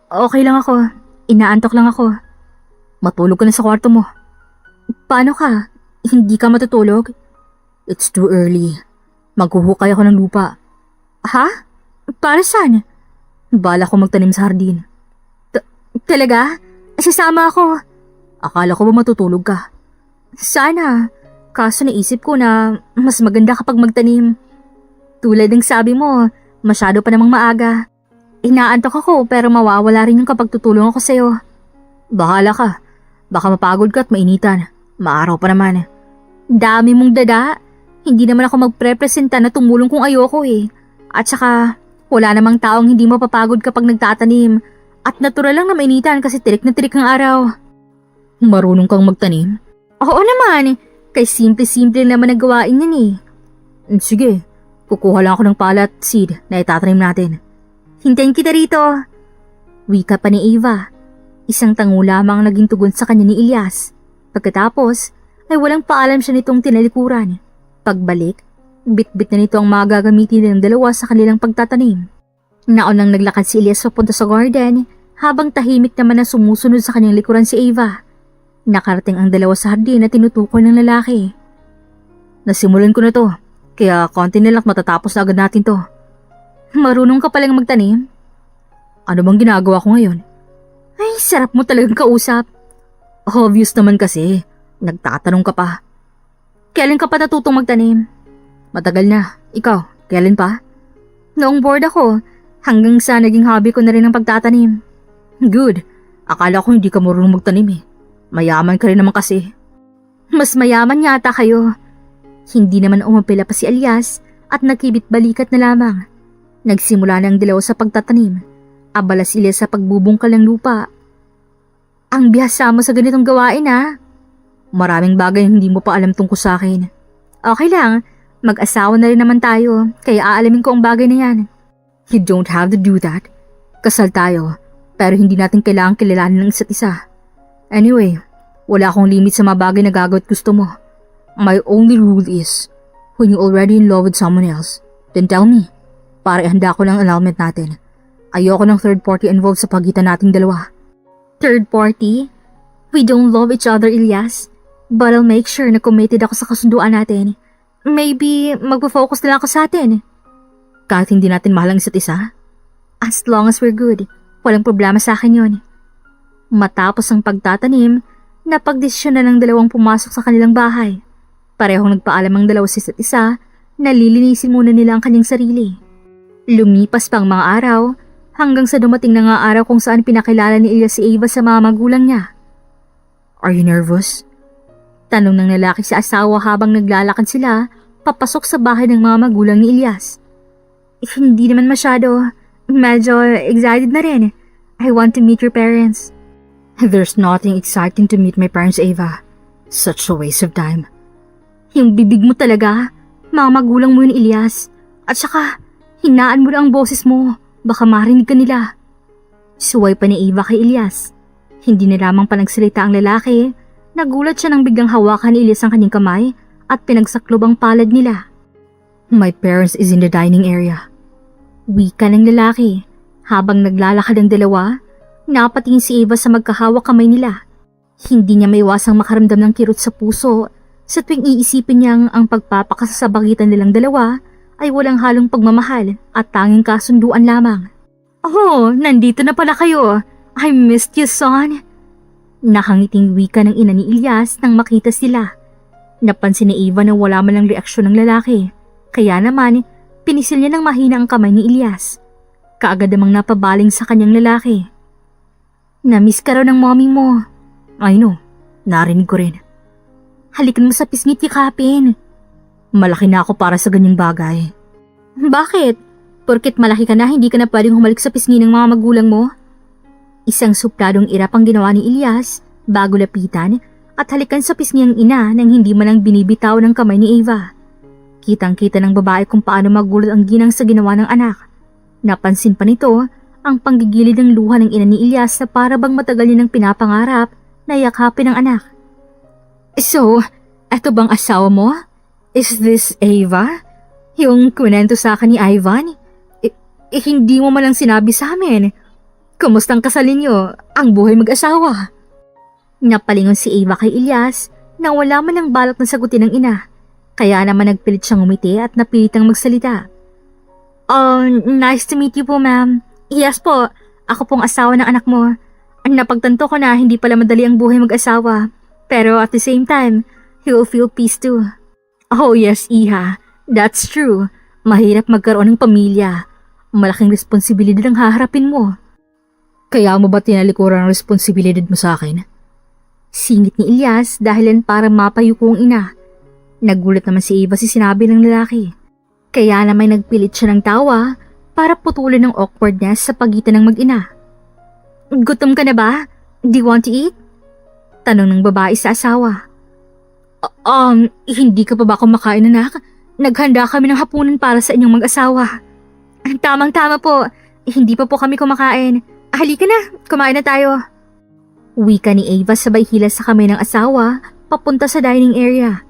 Okay lang ako. Inaantok lang ako. Matulog ka na sa kwarto mo. Paano ka? Hindi ka matutulog? It's too early. Maghuhukay ako ng lupa. Ha? Para saan? Bala ko magtanim sa hardin. Talaga? Sasama ako. Akala ko ba matutulog ka? Sana. Kaso naisip ko na mas maganda kapag magtanim. Tulad ng sabi mo, masyado pa namang maaga. Inaantok ako pero mawawala rin yung kapag tutulong ako sa'yo. Bahala ka. Baka mapagod ka at mainitan. Maaraw pa naman. Dami mong dada. Hindi naman ako magprepresenta na tumulong kung ayoko eh. At saka, wala namang taong hindi mapapagod kapag nagtatanim. At natural lang na mainitan kasi tirik na tirik ang araw. Marunong kang magtanim? Oo naman. Kay simple-simple naman ang gawain yan eh. Sige, kukuha lang ako ng pala at seed na itatanim natin. Hintayin kita rito. Wika pa ni Eva. Isang tango lamang naging tugon sa kanya ni Elias. Pagkatapos, ay walang paalam siya nitong tinalikuran. Pagbalik, bit-bit na nito ang mga gagamitin ng dalawa sa kanilang pagtatanim. Naunang naglakad si Elias papunta sa garden, habang tahimik naman na sumusunod sa kanyang likuran si Eva. Nakarating ang dalawa sa hardin na tinutukoy ng lalaki. Nasimulan ko na to, kaya konti na lang matatapos na agad natin to. Marunong ka palang magtanim? Ano bang ginagawa ko ngayon? Ay, sarap mo talagang kausap. Obvious naman kasi, nagtatanong ka pa. Kailan ka pa natutong magtanim? Matagal na. Ikaw, kailan pa? Noong bored ako, hanggang sa naging hobby ko na rin ang pagtatanim. Good. Akala ko hindi ka marunong magtanim eh. Mayaman ka rin naman kasi. Mas mayaman yata kayo. Hindi naman umapila pa si Elias at nakibit-balikat na lamang. Nagsimula na ang dalawa sa pagtatanim. Abala si Elias sa pagbubungkal ng lupa. Ang bihasa mo sa ganitong gawain ha? Maraming bagay na hindi mo pa alam tungkol sa akin. Okay lang, mag-asawa na rin naman tayo, kaya aalamin ko ang bagay na yan. You don't have to do that. Kasal tayo, pero hindi natin kailangang kilalanin ng isa't isa. Anyway, wala akong limit sa mga bagay na gagawin gusto mo. My only rule is, when you're already in love with someone else, then tell me, para ihanda ko ng annulment natin. Ayoko ng third party involved sa pagitan nating dalawa. Third party? We don't love each other, Elias. But I'll make sure na committed ako sa kasunduan natin. Maybe magpo-focus na lang ako sa atin. Kahit hindi natin mahal ang isa't isa? As long as we're good, walang problema sa akin yon. Matapos ang pagtatanim, napagdesisyon na ng dalawang pumasok sa kanilang bahay. Parehong nagpaalam ang dalawa sa isa't isa na lilinisin muna nila ang kanyang sarili. Lumipas pang mga araw hanggang sa dumating na nga araw kung saan pinakilala ni Ilyas si Ava sa mga magulang niya. Are you nervous? Tanong ng lalaki sa asawa habang naglalakad sila papasok sa bahay ng mga magulang ni Ilyas. Hindi naman masyado. Medyo excited na rin. I want to meet your parents. There's nothing exciting to meet my parents, Ava. Such a waste of time. Yung bibig mo talaga, mga magulang mo yun, Ilyas. At saka, hinaan mo lang ang boses mo. Baka marinig ka nila. Suway pa ni Ava kay Ilyas. Hindi na lamang pa nagsalita ang lalaki. Nagulat siya nang biglang hawakan ni Ilyas ang kanyang kamay at pinagsaklob ang palad nila. My parents is in the dining area. Wika ng lalaki. Habang naglalakad ang dalawa, napatingin si Ava sa magkahawak kamay nila. Hindi niya maiwasang makaramdam ng kirot sa puso sa tuwing iisipin niyang ang pagpapakasasabagitan nilang dalawa ay walang halong pagmamahal at tanging kasunduan lamang. Oh, nandito na pala kayo. I missed you, son. Nakangiting wika ng ina ni Ilyas nang makita sila. Napansin ni Ava na wala man lang reaksyon ng lalaki. Kaya naman, pinisil niya ng mahina ang kamay ni Ilyas. Kaagad namang napabaling sa kanyang lalaki. Namiss ka raw ng mommy mo. I know, narinig ko rin. Halikan mo sa pisngit yakapin. Malaki na ako para sa ganyang bagay. Bakit? Porket malaki ka na, hindi ka na pwedeng humalik sa pisngi ng mga magulang mo? Isang supladong irap ang ginawa ni Ilyas bago lapitan at halikan sa pisngi ang ina nang hindi man lang binibitaw ng kamay ni Ava. Kitang-kita ng babae kung paano magulat ang ginang sa ginawa ng anak. Napansin pa nito ang panggigilid ng luha ng ina ni Ilyas na para bang matagal niya ng pinapangarap na yakapin ang anak. So, eto bang asawa mo? Is this Ava? Yung kunento sa akin ni Ivan? Hindi mo man lang sinabi sa amin. Kumustang kasalin niyo ang buhay mag-asawa? Napalingon si Ava kay Ilyas na wala man ang balak na sagutin ng ina. Kaya naman nagpilit siyang umiti at napilitang magsalita. Nice to meet you po, ma'am. Yes po, ako pong asawa ng anak mo. Napagtanto ko na hindi pala madali ang buhay mag-asawa. Pero at the same time, you will feel peace too. Oh yes, Iha. That's true. Mahirap magkaroon ng pamilya. Malaking responsibilidad ang haharapin mo. Kaya mo ba tinalikuran ang responsibilidad mo sa akin? Singit ni Ilyas dahilan para mapayuko ang ina. Nagulat naman si Ava sa sinabi ng lalaki. Kaya naman nagpilit siya ng tawa para putulin ang awkwardness sa pagitan ng mag-ina. Gutom ka na ba? Do you want to eat? Tanong ng babae sa asawa. Hindi ka pa ba kumakain, anak? Naghanda kami ng hapunan para sa inyong mag-asawa. Tamang-tama po. Hindi pa po kami kumakain. Halika na, kumain na tayo. Wika ni Ava sabay hila sa kamay ng asawa papunta sa dining area.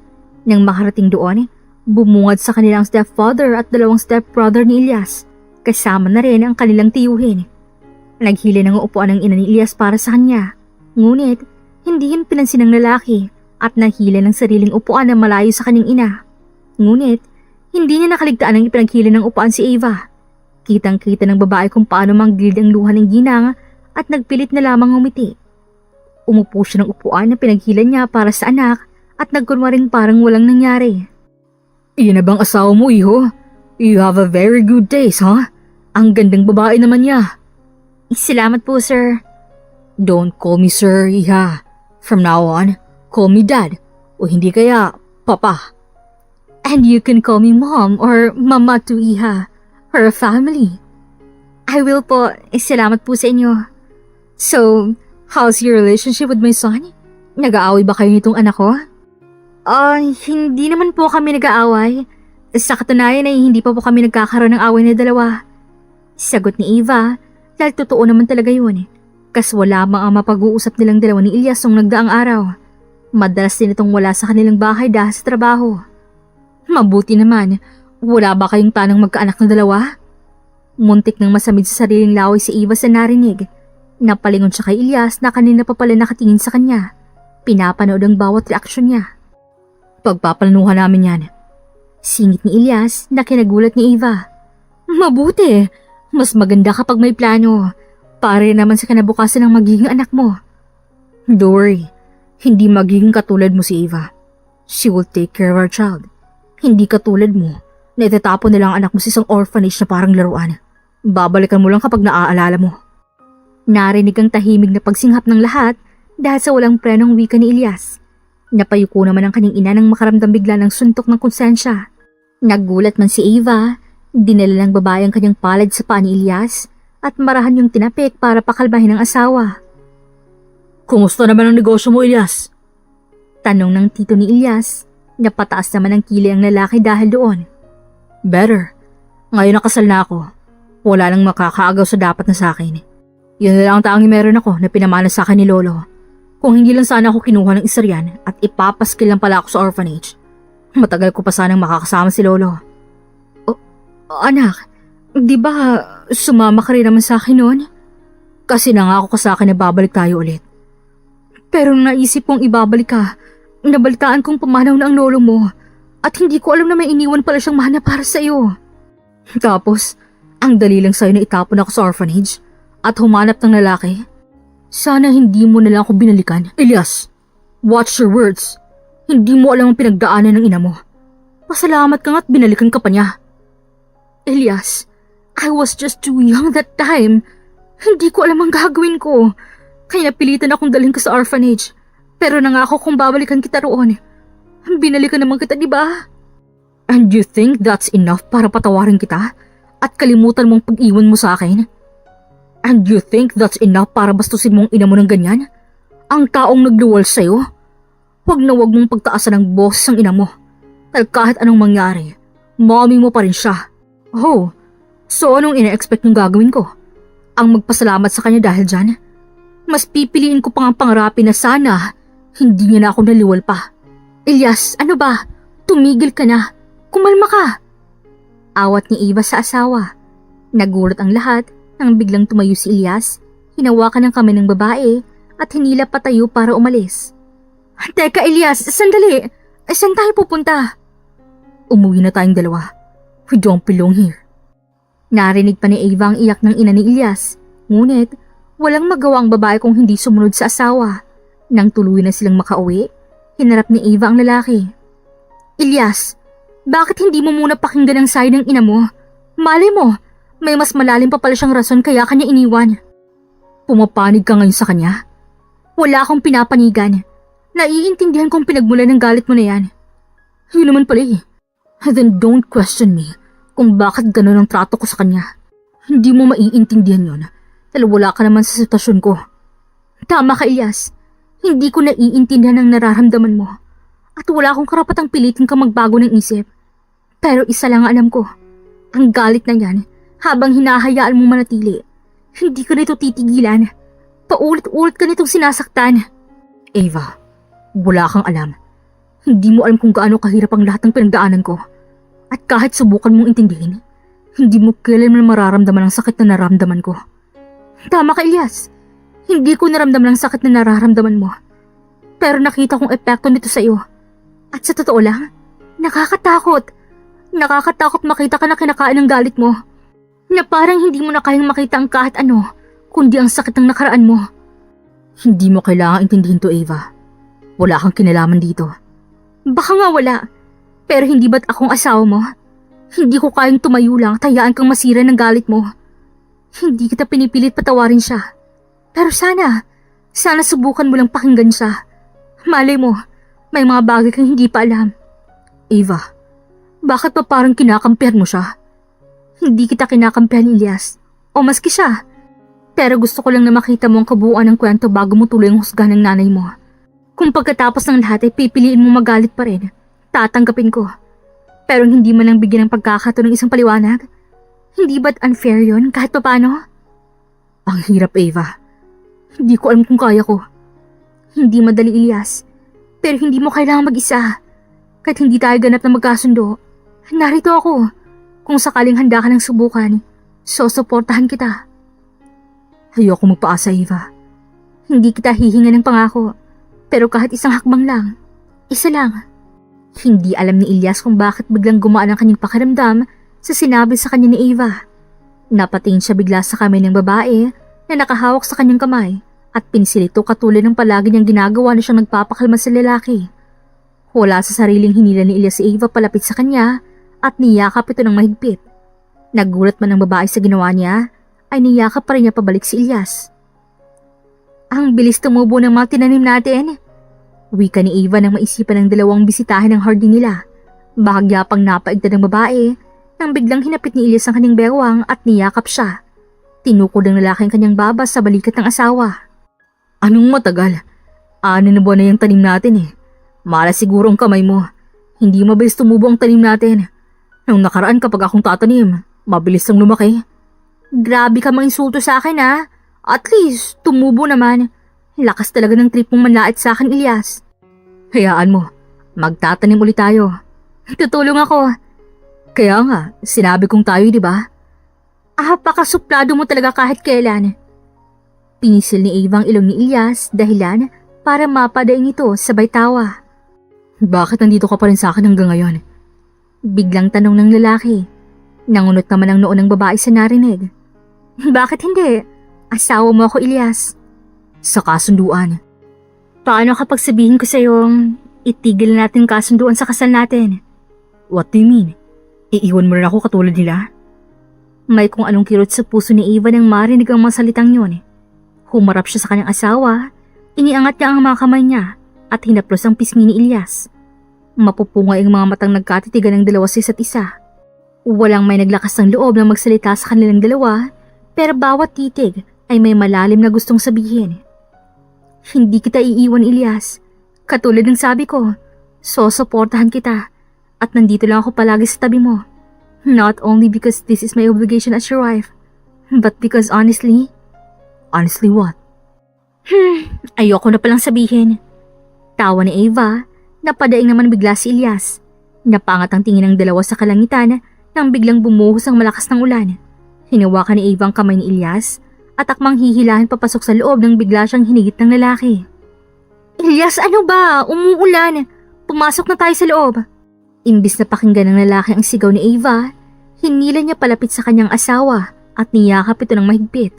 Nang makarating doon, bumungad sa kanilang stepfather at dalawang stepbrother ni Ilyas. Kasama na rin ang kanilang tiyuhin. Naghila ng upuan ng ina ni Ilyas para sa kanya. Ngunit, hindi yun pinansin ng lalaki at nahila ng sariling upuan na malayo sa kanyang ina. Ngunit, hindi niya nakaligtaan ang ipinaghila ng upuan si Ava. Kitang-kita ng babae kung paano manggilid ang luha ng ginang at nagpilit na lamang umiti. Umupo siya ng upuan na pinaghilan niya para sa anak at nagkunwaring parang walang nangyari. Iyan na bang asawa mo, iho? You have a very good taste, huh? Ang gandang babae naman niya. Salamat po, sir. Don't call me sir, iha. From now on, call me dad. O hindi kaya, papa. And you can call me mom or mama to iha. Or family. I will po. Salamat po sa inyo. So, how's your relationship with my son? Nag-aaway ba kayo nitong anak ko? Hindi naman po kami nag-aaway. Sa katunayan ay hindi pa po kami nagkakaroon ng away na dalawa. Sagot ni Ava, dahil totoo naman talaga yun. Kaswala mang ang mapag-uusap nilang dalawa ni Ilyas nung nagdaang araw. Madalas din itong wala sa kanilang bahay dahil sa trabaho. Mabuti naman, wala ba kayong tanang magkaanak na dalawa? Muntik nang masamid sa sariling laway si Ava sa narinig. Napalingon siya kay Ilyas na kanina pa pala nakatingin sa kanya. Pinapanood ang bawat reaksyon niya. Pagpaplanuhan namin yan. Singit ni Ilyas na kinagulat ni Ava. Mabuti! Mas maganda kapag may plano. Para naman sa kinabukasan ng magiging anak mo. Don't worry, hindi magiging katulad mo si Ava. She will take care of our child. Hindi katulad mo na itatapon nila ang anak mo sa isang orphanage na parang laruan. Babalikan mo lang kapag naaalala mo. Narinig ang tahimik na pagsinghap ng lahat dahil sa walang prenong wika ni Elias. Napayuko naman ang kanyang ina nang makaramdam bigla ng suntok ng konsensya. Naggulat man si Ava, dinala ng babae ang kanyang palad sa paa ni Elias at marahan yung tinapik para pakalmahin ang asawa. Kumusta naman ang negosyo mo, Elias? Tanong ng tito ni Elias, napataas naman ang kilay ang lalaki dahil doon. Better. Ngayon nakasal na ako. Wala nang makakaagaw sa dapat na sa akin. Yun na lang ang tanging meron ako na pinamana sa akin ni Lolo. Kung hindi lang sana ako kinuha ng isa riyan at ipapaskil lang pala ako sa orphanage, matagal ko pa sanang makakasama si Lolo. Anak, di ba sumama ka rin naman sa akin noon? Kasi nangako ka sa akin na babalik tayo ulit. Pero nung naisip kong ibabalik ka, nabalitaan kong pumanaw na ang lolo mo at hindi ko alam na may iniwan pala siyang mahana para sa iyo. Tapos, ang dali lang sa'yo na itapon ako sa orphanage at humanap ng lalaki. Sana hindi mo na lang ako binalikan. Elias, watch your words. Hindi mo alam ang pinagdaanan ng ina mo. Pasalamat ka nga at binalikan ka pa niya. Elias, I was just too young that time. Hindi ko alam ang gagawin ko. Kaya napilitan akong dalhin ka sa orphanage. Pero nangako kong babalikan kita roon. Binalikan naman kita, di ba? And you think that's enough para patawarin kita at kalimutan mong pag-iwan mo sa akin? And you think that's enough para bastusin mong ina mo ng ganyan? Ang taong nagluwal sa'yo? Huwag na huwag mong pagtaasan ng boses ang ina mo. Dahil kahit anong mangyari, mommy mo pa rin siya. Oh, so anong ina-expect niyong gagawin ko? Ang magpasalamat sa kanya dahil dyan? Mas pipiliin ko pang ang pangarapin na sana hindi niya na ako naliwal pa. Elias, ano ba? Tumigil ka na. Kumalma ka. Awat ni Eva sa asawa. Nagulat ang lahat nang biglang tumayo si Elias, hinawakan ng kamay ng babae at hinila patayo para umalis. Teka Elias, sandali. Saan tayo pupunta? Umuwi na tayong dalawa. We don't belong here. Narinig pa ni Eva ang iyak ng ina ni Elias. Ngunit, walang magawa ang babae kung hindi sumunod sa asawa. Nang tuluyan na silang makauwi, hinarap ni Eva ang lalaki. Elias, bakit hindi mo muna pakinggan ang sayo ng ina mo? Malay mo, may mas malalim pa pala siyang rason kaya kanya iniwan. Pumapanig ka ngayon sa kanya? Wala akong pinapanigan. Naiintindihan kong pinagmulan ng galit mo na yan. Yun naman pala eh. Then don't question me kung bakit gano'n ang trato ko sa kanya. Hindi mo maiintindihan yun dahil wala ka naman sa sitwasyon ko. Tama ka Elias. Hindi ko naiintindihan ang nararamdaman mo. At wala akong karapatang pilitin ka magbago ng isip. Pero isa lang ang alam ko. Ang galit na yan, habang hinahayaan mo manatili, hindi ka nito titigilan. Paulit-ulit ka nitong sinasaktan. Eva, wala kang alam. Hindi mo alam kung gaano kahirap ang lahat ng pinagdaanan ko. At kahit subukan mong intindihin, hindi mo kailanman mararamdaman ang sakit na nararamdaman ko. Tama ka Elias. Hindi ko naramdaman ang sakit na nararamdaman mo. Pero nakita kong epekto nito sa iyo. At sa totoo lang, nakakatakot. Nakakatakot makita ka na kinakain ng galit mo. Na parang hindi mo na kayang makita ang kahit ano, kundi ang sakit ng nakaraan mo. Hindi mo kailangang intindihin to, Eva. Wala kang kinalaman dito. Baka nga wala. Pero hindi ba't akong asawa mo? Hindi ko kayang tumayo lang, tayaan kang masira ng galit mo. Hindi kita pinipilit patawarin siya. Pero sana subukan mo lang pakinggan siya. Malay mo, may mga bagay kang hindi pa alam. Eva, bakit pa parang kinakampihan mo siya? Hindi kita kinakampihan, Elias. O maski siya. Pero gusto ko lang na makita mo ang kabuuan ng kwento bago mo tuloy ang husgahan ng nanay mo. Kung pagkatapos ng lahat ay pipiliin mo magalit pa rin, tatanggapin ko. Pero hindi man lang bigyan ng pagkakataon ng isang paliwanag? Hindi ba't unfair yun kahit paano? Ang hirap, Eva. Hindi ko alam kung kaya ko. Hindi madali, Elias. Pero hindi mo kailangang mag-isa. Kahit hindi tayo ganap na magkasundo, narito ako. Kung sakaling handa ka ng subukan, susuportahan kita. Ayoko magpaasa, Eva. Hindi kita hihinga ng pangako. Pero kahit isang hakbang lang, isa lang. Hindi alam ni Elias kung bakit biglang gumaan ang kanyang pakiramdam sa sinabi sa kanya ni Eva. Napatingin siya bigla sa kamay ng babae na nakahawak sa kanyang kamay at pinsilito katulad ng palagi niyang ginagawa na siyang nagpapakalma sa lalaki. Wala sa sariling hinila ni Elias si Eva palapit sa kanya at niyakap ito ng mahigpit. Nagulat man ang babae sa ginawa niya, ay niyakap pa rin niya pabalik si Ilyas. Ang bilis tumubo ng mga tinanim natin. Wika ni Eva nang maisipan ng dalawang bisitahin ng hardin nila. Bahagya pang napaigtad ng babae nang biglang hinapit ni Ilyas ang kanyang bewang at niyakap siya. Tinukod ng lalaki ang kanyang baba sa balikat ng asawa. Anong matagal? 6 na buwan na yung tanim natin eh. Malas siguro ang kamay mo. Hindi mabilis tumubo ang tanim natin. Nung nakaraan kapag akong tatanim, mabilis ang lumaki. Grabe ka mang insulto sa akin ha. At least, tumubo naman. Lakas talaga ng trip mong manlait sa akin, Ilyas. Hayaan mo, magtatanim ulit tayo. Tutulong ako. Kaya nga, sinabi kong tayo, di ba? Pakasuplado mo talaga kahit kailan. Pinisil ni Eva ang ilong ni Ilyas dahilan para mapadaing ito sabay tawa. Bakit nandito ka pa rin sa akin hanggang ngayon? Biglang tanong ng lalaki. Nangunot naman ang noon ng babae sa narinig. Bakit hindi? Asawa mo ako, Ilyas. Sa kasunduan. Paano kapag sabihin ko sa'yong itigil natin kasunduan sa kasal natin? What do you mean? Iiwan mo rin ako katulad nila? May kung anong kirot sa puso ni Eva nang marinig ang mga salitang yun. Humarap siya sa kanyang asawa, iniangat niya ang mga kamay niya at hinaplos ang pisngi ni Ilyas. Mapupungay ang mga matang nagkatitigan ng dalawa sa isa't isa. Walang may naglakas ng loob na magsalita sa kanilang dalawa, pero bawat titig ay may malalim na gustong sabihin. Hindi kita iiwan, Ilyas. Katulad ng sabi ko, susuportahan kita at nandito lang ako palagi sa tabi mo. Not only because this is my obligation as your wife, but because honestly... Honestly what? Ayoko na palang sabihin. Tawa ni Eva, napadaing naman bigla si Ilyas. Napangat ang tingin ng dalawa sa kalangitan nang biglang bumuhos ang malakas ng ulan. Hinawakan ni Eva ang kamay ni Ilyas at akmang hihilahin papasok sa loob nang bigla siyang hinigit ng lalaki. Ilyas, ano ba? Umuulan. Pumasok na tayo sa loob. Imbis na pakinggan ng lalaki ang sigaw ni Eva, hinila niya palapit sa kanyang asawa at niyakap ito ng mahigpit.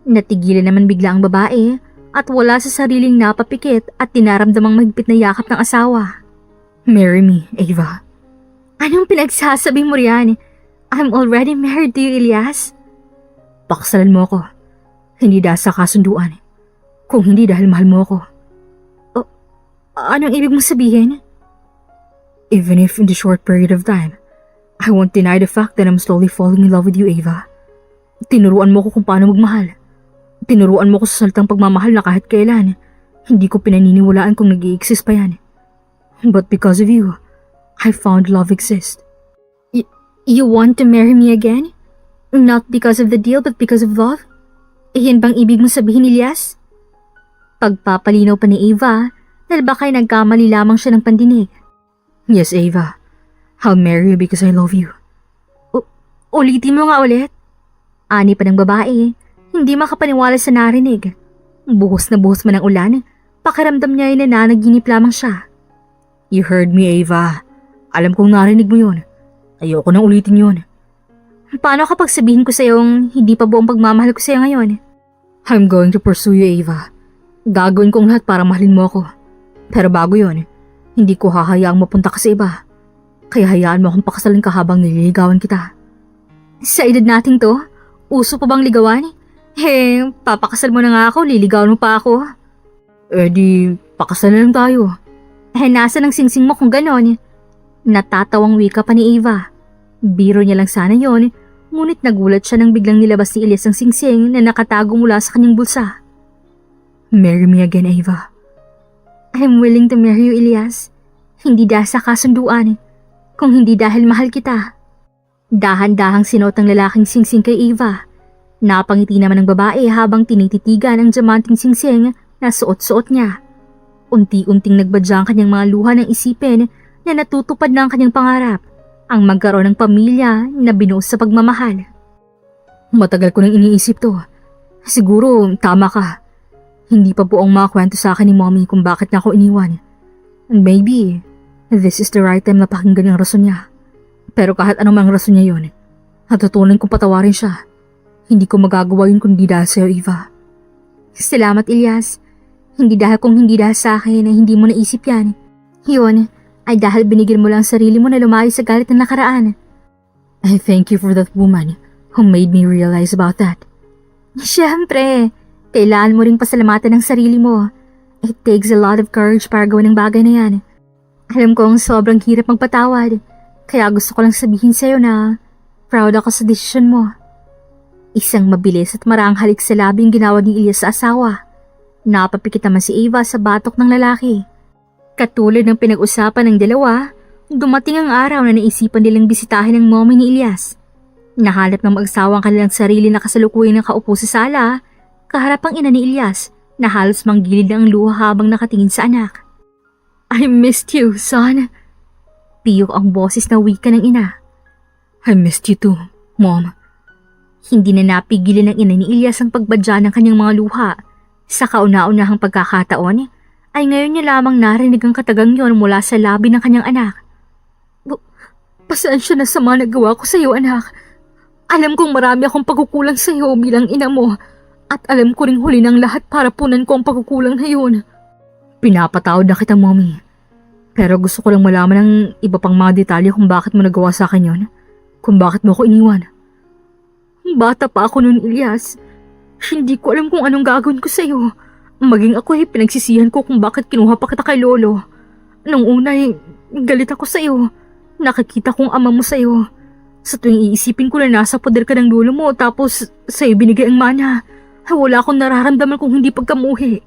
Natigilan naman bigla ang babae at wala sa sariling napapikit at tinaramdamang mahigpit na yakap ng asawa. Marry me, Eva. Anong pinagsasabi mo riyan? I'm already married to you, Ilyas. Pakasalan mo ako. Hindi dahil sa kasunduan. Kung hindi dahil mahal mo ako. Anong ibig mong sabihin? Even if in the short period of time, I won't deny the fact that I'm slowly falling in love with you, Eva. Tinuruan mo ko kung paano magmahal. Tinuruan mo ko sa salitang pagmamahal na kahit kailan, hindi ko pinaniniwalaan kung nag-i-exist pa yan. But because of you, I found love exists. You want to marry me again? Not because of the deal but because of love? Iyan bang ibig mong sabihin, Ilyas? Pagpapalinaw pa ni Eva, dahil baka nagkamali lamang siya ng pandinig. Yes, Eva. I'll marry you because I love you. Ulitin mo nga ulit. Ani pa ng babae, hindi makapaniwala sa narinig. Buhos na buhos man ang ulan, pakiramdam niya ay nananaginip lamang siya. You heard me, Eva. Alam kong narinig mo yun. Ayoko nang ulitin yun. Paano kapag sabihin ko sa'yong hindi pa buong pagmamahal ko sa'yo ngayon? I'm going to pursue you, Eva. Gagawin kong lahat para mahalin mo ako. Pero bago yun, hindi ko hahayaang mapunta ka sa iba. Kaya hayaan mo akong pakasalan ka habang nililigawan kita. Sa edad nating to, uso pa bang ligawan? Papakasal mo na nga ako, liligawan mo pa ako. Di, pakasal na lang tayo. Nasaan ang singsing mo kung ganon? Natatawang wika pa ni Eva. Biro niya lang sana yon, ngunit nagulat siya nang biglang nilabas ni Ilyas ang singsing na nakatago mula sa kanyang bulsa. Marry me again, Eva. I'm willing to marry you, Ilyas. Hindi dahil sa kasunduan, kung hindi dahil mahal kita. Dahan-dahang sinuot ng lalaking singsing kay Eva. Napangiti naman ng babae habang tinititigan ang diamanting singsing na suot-suot niya. Unti-unting nagbadya ang kanyang mga luha ng isipin na natutupad na ang kanyang pangarap, ang magkaroon ng pamilya na binuos sa pagmamahal. Matagal ko nang iniisip to. Siguro tama ka. Hindi pa buong makakwento sa akin ni Mommy kung bakit niya ako iniwan. And maybe, this is the right time na pakinggan yung rason niya. Pero kahit anumang rason niya yun, natutunan kong patawarin siya. Hindi ko magagawa yun kundi dahil sa'yo, Eva. Salamat, Ilyas. Hindi dahil kung hindi dahil sa akin na hindi mo naisip yan. Yun ay dahil binigyan mo lang sarili mo na lumayo sa galit ng nakaraan. I thank you for that woman who made me realize about that. Siyempre, kailangan mo ring pasalamatan ng sarili mo. It takes a lot of courage para gawin ang bagay na yan. Alam kong sobrang hirap magpatawad, kaya gusto ko lang sabihin sa'yo na proud ako sa desisyon mo. Isang mabilis at maraang halik sa labi ang ginawa ni Elias sa asawa. Napapikit naman si Ava sa batok ng lalaki. Katulad ng pinag-usapan ng dalawa, dumating ang araw na naisipan nilang bisitahin ang mommy ni Elias. Nahanap ng mag-asawa ang kanilang sarili na kasalukuyan ng kaupo sa sala, kaharap ang ina ni Elias na halos manggilid na ang luha habang nakatingin sa anak. I missed you, son. Piyok ang boses na wika ng ina. I missed you too, Mom. Hindi na napigilan ng ina ni Elias ang pagbadya ng kanyang mga luha. Sa kauna-unahang pagkakataon, ay ngayon niya lamang narinig ang katagang yon mula sa labi ng kanyang anak. Pasensya na sa mga nagawa ko sa iyo, anak. Alam kong marami akong pagkukulang sa iyo bilang ina mo, at alam ko ring huli ng lahat para punan ko ang pagkukulang na yun. Pinapatawad na kita, Mommy. Pero gusto ko lang malaman ng iba pang mga detalye kung bakit mo nagawa sa akin yon, kung bakit mo ako iniwan. Bata pa ako noon, Elias. Hindi ko alam kung anong gagawin ko sa iyo. Maging ako ay pinagsisihan ko kung bakit kinuha pa kita kay Lolo. Nung una ay galit ako sa iyo. Nakikita kong ama mo sa iyo. Sa tuwing iisipin ko na nasa poder ka ng lolo mo tapos sa'yo binigay ang mana, wala akong nararamdaman kung hindi pagkamuhi.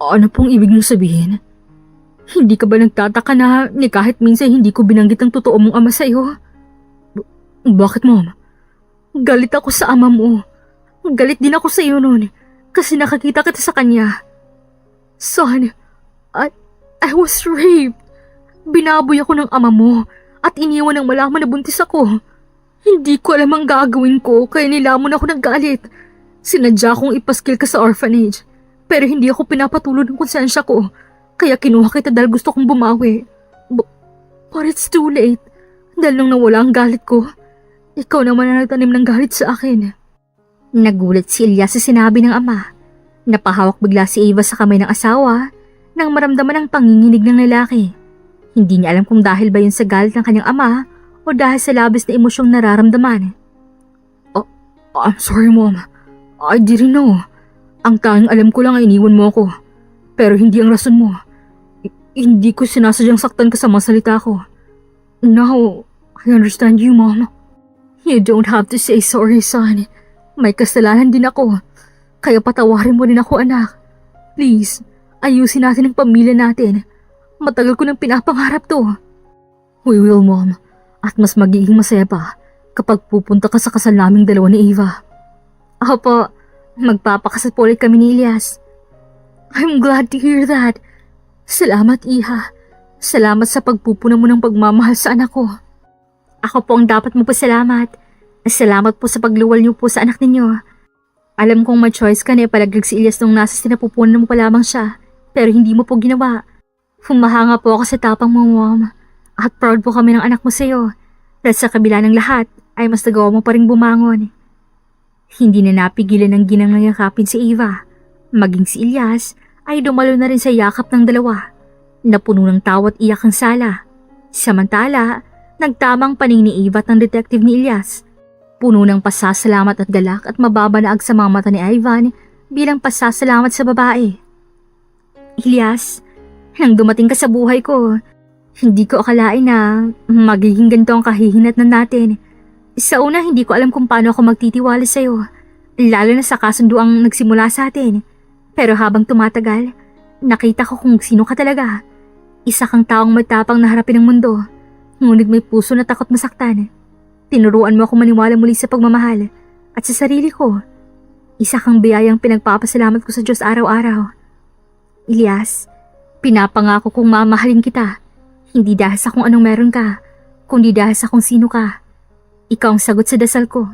Ano pong ibig mong sabihin? Hindi ka ba nagtataka na ni kahit minsan hindi ko binanggit ang totoo mong ama sa iyo? Bakit, Mom? Galit ako sa ama mo. Galit din ako sa iyo noon kasi nakakita kita sa kanya. Son, I was raped. Binaboy ako ng ama mo at iniwan ng malaman na buntis ako. Hindi ko alam ang gagawin ko kaya nilamon ako ng galit. Sinadya kong ipaskil ka sa orphanage pero hindi ako pinapatulog ng konsensya ko kaya kinuha kita dahil gusto kong bumawi. But it's too late dahil nung nawala ang galit ko, ikaw naman ang nagtanim ng galit sa akin. Nagulat si Elias sa sinabi ng ama. Napahawak bigla si Ava sa kamay ng asawa nang maramdaman ang panginginig ng lalaki. Hindi niya alam kung dahil ba yun sa galit ng kanyang ama o dahil sa labis na emosyong nararamdaman. I'm sorry, Mom. I didn't know. Ang tanging alam ko lang ay iniwan mo ako. Pero hindi ang rason mo. Hindi ko sinasadyang saktan ka sa mga salita ko. Now, I understand you, Mom. You don't have to say sorry, son. May kasalanan din ako. Kaya patawarin mo rin ako, anak. Please, ayusin natin ang pamilya natin. Matagal ko nang pinapangarap to. We will, Mom. At mas magiging masaya pa kapag pupunta ka sa kasal naming dalawa ni Ava. Opo, magpapakasal po ulit kami ni Elias. I'm glad to hear that. Salamat, Iha. Salamat sa pagpupunan mo ng pagmamahal sa anak ko. Ako po ang dapat magpasalamat. Salamat po sa pagluwal niyo po sa anak ninyo. Alam kong may choice ka na ipalaglag si Elias nung nasa sinapupunan mo pa lamang siya, pero hindi mo po ginawa. Humahanga po ako sa tapang mo, Mom. At proud po kami ng anak mo sa iyo. Dahil sa kabila ng lahat, ay mas nagawa mo pa rin bumangon. Hindi na napigilan ng ginang yakapin si Ava. Maging si Elias ay dumalo na rin sa yakap ng dalawa. Napuno ng tawat iyak ang sala. Samantala, nagtamang paning ni Ava at ng detective ni Elias. Puno ng pasasalamat at galak at mababanaag sa mga mata ni Ivan bilang pasasalamat sa babae. Elias, nang dumating ka sa buhay ko, hindi ko akalain na magiging ganito ang kahihinatnan natin. Sa una, hindi ko alam kung paano ako magtitiwala sa'yo, lalo na sa kasunduang nagsimula sa atin. Pero habang tumatagal, nakita ko kung sino ka talaga. Isa kang taong matapang na harapin ang mundo, ngunit may puso na takot masaktan. Tinuruan mo ako maniwala muli sa pagmamahal at sa sarili ko. Isa kang biyayang pinagpapasalamat ko sa Diyos araw-araw. Elias, pinapangako kong mamahalin kita. Hindi dahil sa kung anong meron ka, kundi dahil sa kung sino ka. Ikaw ang sagot sa dasal ko.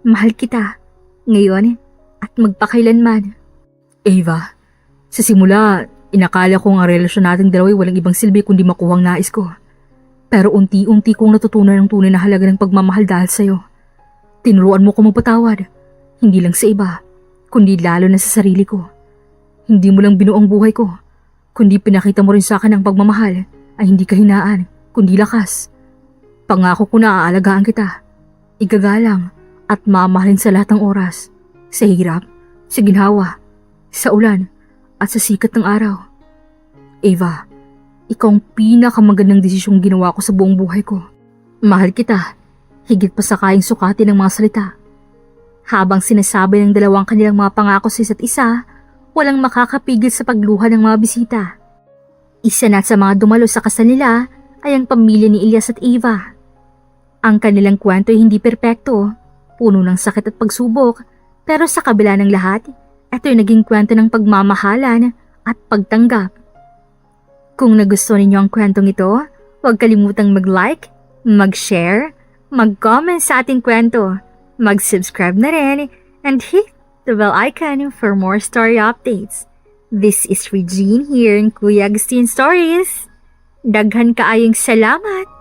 Mahal kita, ngayon at magpakailanman. Ava, sa simula, inakala ko ang relasyon nating dalawa'y walang ibang silbi kundi makuha ang nais ko. Pero unti-unti kong natutunan ang tunay na halaga ng pagmamahal dahil sa'yo. Tinuruan mo ko magpatawad, hindi lang sa iba, kundi lalo na sa sarili ko. Hindi mo lang binuo ang buhay ko, kundi pinakita mo rin sa akin ang pagmamahal ay hindi kahinaan, kundi lakas. Pangako ko na aalagaan kita. Igagalang at mamahalin sa lahat ng oras. Sa hirap, sa ginhawa, sa ulan, at sa sikat ng araw. Ava, ikaw ang pinakamagandang desisyong ginawa ko sa buong buhay ko. Mahal kita, higit pa sa kayang sukatin ng mga salita. Habang sinasabi ng dalawang kanilang mga pangako sa isa't isa, walang makakapigil sa pagluha ng mga bisita. Isa na sa mga dumalo sa kasal nila ay ang pamilya ni Elias at Eva. Ang kanilang kwento ay hindi perpekto, puno ng sakit at pagsubok, pero sa kabila ng lahat, ito'y naging kwento ng pagmamahalan at pagtanggap. Kung nagustuhan ninyo ang kwentong ito, huwag kalimutang mag-like, mag-share, mag-comment sa ating kwento, mag-subscribe na rin, and hit the bell icon for more story updates. This is Regine here in Kuya Agustin Stories. Daghan kaayong salamat!